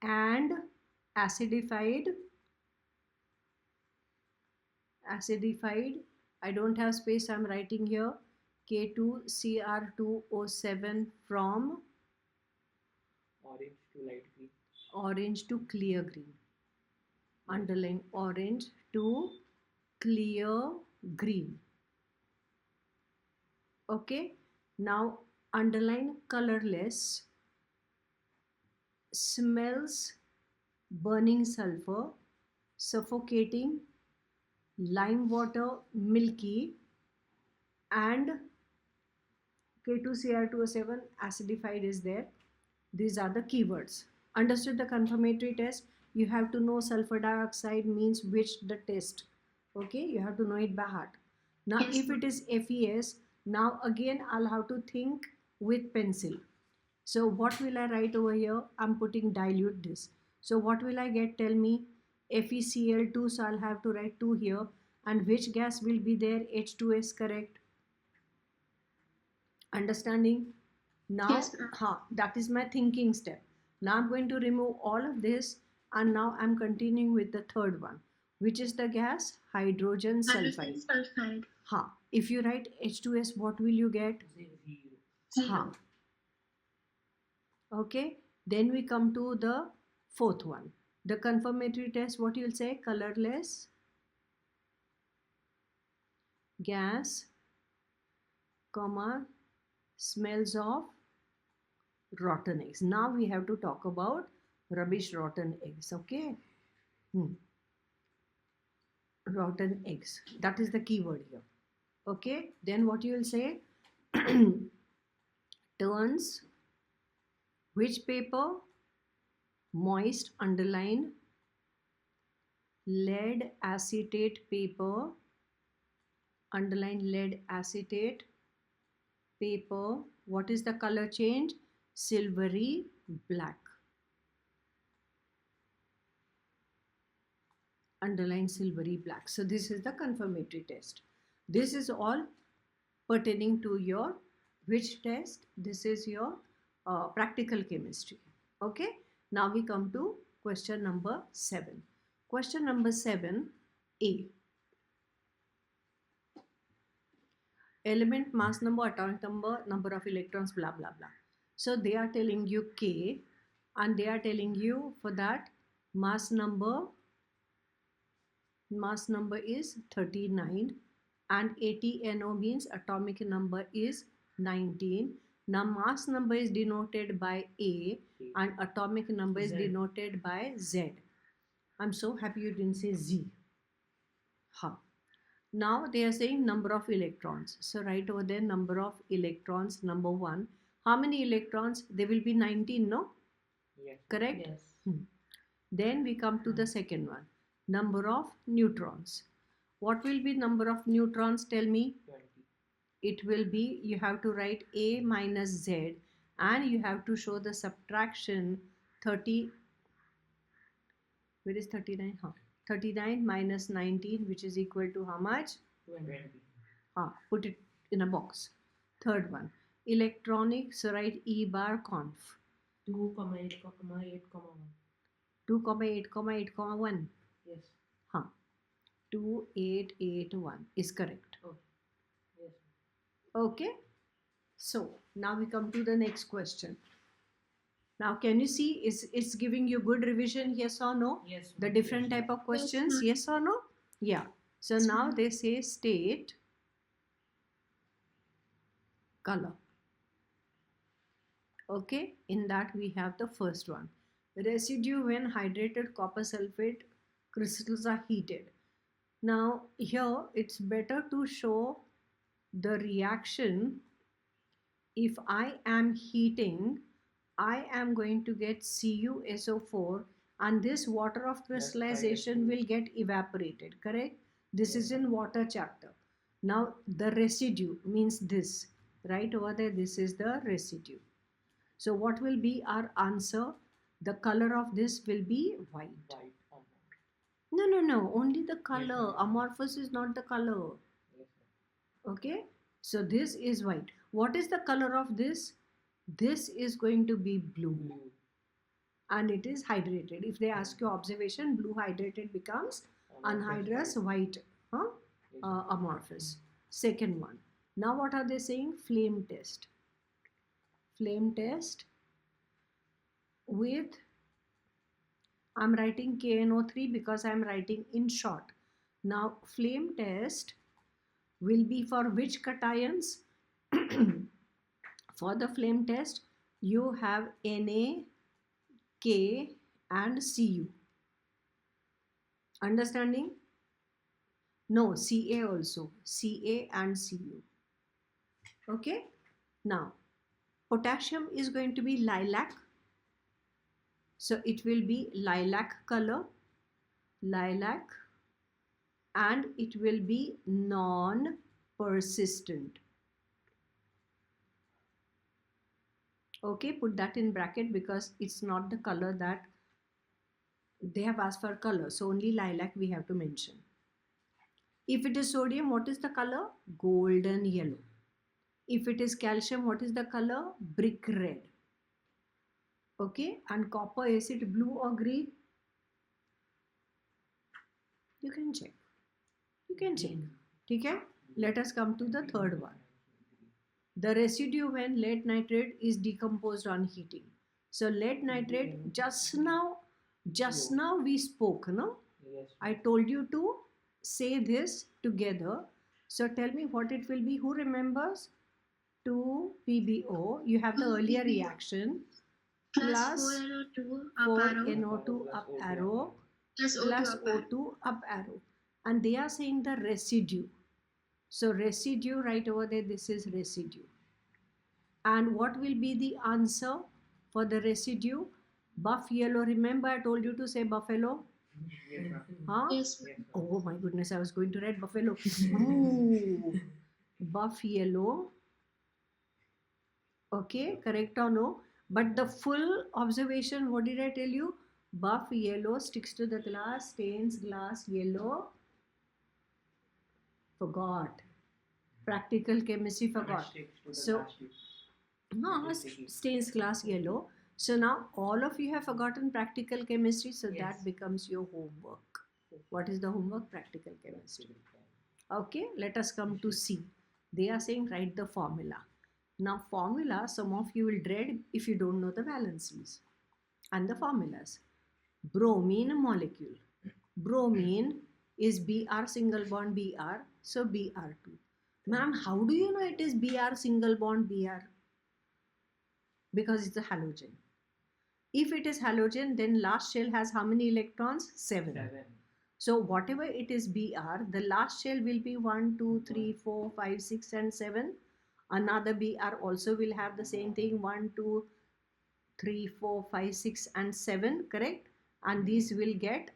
and acidified, I don't have space, I'm writing here K2Cr2O7 from orange to light green. orange to clear green. Underline orange to clear green. Okay, now underline colorless, smells burning sulfur, suffocating, lime water milky, and K2Cr2O7 acidified is there. These are the keywords. Understood the confirmatory test? You have to know sulfur dioxide means which the test. Okay, you have to know it by heart. Now Yes, if ma'am. it is FES, now again I'll have to think with pencil. So what will I write over here? I'm putting dilute this. So what will I get? Tell me. FeCl2, so I'll have to write 2 here. And which gas will be there? H2S, correct? Understanding? Now, Yes, ma'am. that is my thinking step. Now I'm going to remove all of this, and now I'm continuing with the third one, which is the gas hydrogen sulfide. Sulfide. If you write H2S, what will you get? Okay, then we come to the fourth one. The confirmatory test, what you'll say? Colorless gas, comma, smells of rotten eggs. Now we have to talk about rubbish rotten eggs, okay? Rotten eggs, that is the keyword here, okay? Then what you will say? Turns which paper? Moist, underline, lead acetate paper, underline lead acetate paper. What is the color change? Silvery black. Underline silvery black. So this is the confirmatory test. This is all pertaining to your which test? This is your practical chemistry. Okay. Now we come to question number 7. Question number 7A. Element, mass number, atomic number, number of electrons, blah blah blah. So they are telling you K, and they are telling you for that mass number is 39, and ATNO means atomic number is 19. Now mass number is denoted by A and atomic number is denoted by Z. I'm so happy you didn't say Z. Huh. Now they are saying number of electrons. So right over there, number of electrons, number 1. How many electrons? There will be 19, no? Yes. Correct? Yes. Then we come to the second one. Number of neutrons. What will be number of neutrons? Tell me. 20. It will be, you have to write A minus Z, and you have to show the subtraction 30. Where is 39? 39 minus 19, which is equal to how much? 20. Put it in a box. Third one. Electronic, so write E bar conf. 2, 8, 8, 1. 2, 8, 8, 1. Yes. 2881 is correct. Oh. Yes. Okay. So now we come to the next question. Now can you see it's giving you good revision, yes or no? Yes. The different type of questions, yes or no? Yeah. So now they say state color. Okay, in that we have the first one. Residue when hydrated copper sulfate crystals are heated. Now here it's better to show the reaction. If I am heating, I am going to get CuSO4, and this water of crystallization will get evaporated, correct? This is in water chapter. Now the residue means this, right over there, this is the residue. So what will be our answer? The color of this will be white. White. No, only the color. Yes, Amorphous is not the color. Yes, Okay, so this is white. What is the color of this? This is going to be blue, blue. and it is hydrated. If they ask you observation, blue hydrated becomes anhydrous white, amorphous. Second one. Now what are they saying? Flame test. Flame test with, I'm writing KNO3 because I'm writing in short. Now flame test will be for which cations? For the flame test, you have Na, K and Cu. Understanding? No, Ca also. Ca and Cu. Okay? Now, potassium is going to be lilac. So it will be lilac color. Lilac. And it will be non-persistent. Okay, put that in bracket because it's not the color that they have asked for color. So only lilac we have to mention. If it is sodium, what is the color? Golden yellow. If it is calcium, what is the color? Brick red. Okay, and copper, is it blue or green? You can check. You can check. Okay, let us come to the third one. The residue when lead nitrate is decomposed on heating. So lead nitrate, just now Just Yo. now we spoke, no? Yes. I told you to say this together. So tell me what it will be. Who remembers? 2 PbO. You have the 2 earlier PbO. reaction. Plus Plus 4NO2 up 4 arrow. NO2 up arrow. Plus O2 Plus up arrow. O2 up arrow. And they are saying the residue. So residue right over there, this is residue. And what will be the answer for the residue? Buff yellow. Remember I told you to say buffalo? Huh? Yes. Oh my goodness, I was going to write buffalo. Ooh. Buff yellow. Okay, correct or no? But the full observation, what did I tell you? Buff yellow sticks to the glass, stains glass yellow. Forgot. Practical chemistry forgot. So, no, stains glass yellow. So now all of you have forgotten practical chemistry, so that becomes your homework. What is the homework? Practical chemistry. Okay, let us come to C. They are saying write the formula. Now formula, some of you will dread if you don't know the valencies and the formulas. Bromine molecule. Bromine is Br single bond Br, so Br2. Ma'am, how do you know it is Br single bond Br? Because it's a halogen. If it is halogen, then last shell has how many electrons? 7. So whatever it is Br, the last shell will be 1, 2, 3, 4, 5, 6 and 7. Another Br also will have the same thing, 1, 2, 3, 4, 5, 6 and 7, correct? And these will get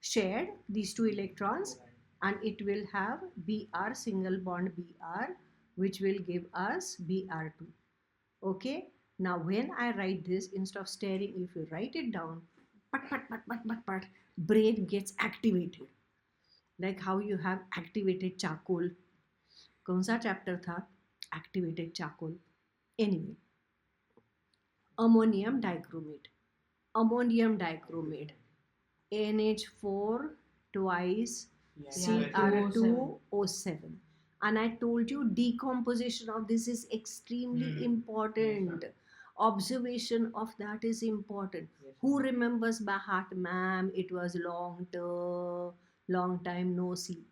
shared, these 2 electrons, and it will have Br single bond Br, which will give us Br2. Okay, now when I write this, instead of staring, if you write it down, brain gets activated. Like how you have activated charcoal. कौन सा chapter था? Activated charcoal. Anyway, ammonium dichromate. Ammonium dichromate. NH4 twice Cr2O7. And I told you decomposition of this is extremely important. Observation of that is important. Who remembers by heart, ma'am? It was long time no see.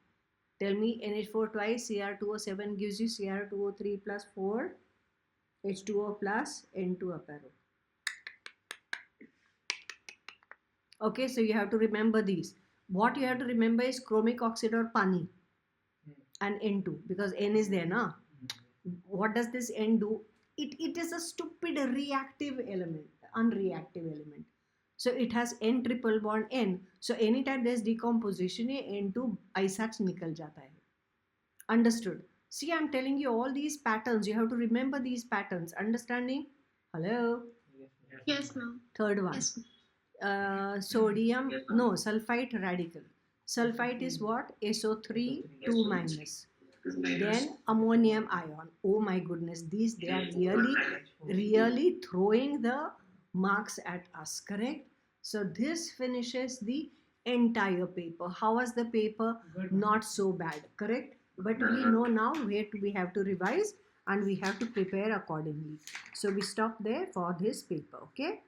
Tell me, NH4 twice Cr2O7 gives you Cr2O3 plus 4 H2O plus N2 up arrow. Okay, so you have to remember these. What you have to remember is chromic oxide or pani and N2, because N is there, na? What does this N do? It is a stupid reactive element, unreactive element. So it has N triple bond N. So anytime there's decomposition, N2 aisa nikal jata hai. Understood? See, I'm telling you all these patterns. You have to remember these patterns. Understanding? Hello? Yes, ma'am. Third one. Yes. Sodium, no, sulfite radical. Sulfite is what? SO3 2 minus. Then ammonium ion. Oh my goodness, these they are really throwing the marks at us, correct? So this finishes the entire paper. How was the paper? Not so bad, correct? But we know now where we have to revise and we have to prepare accordingly. So we stop there for this paper, okay?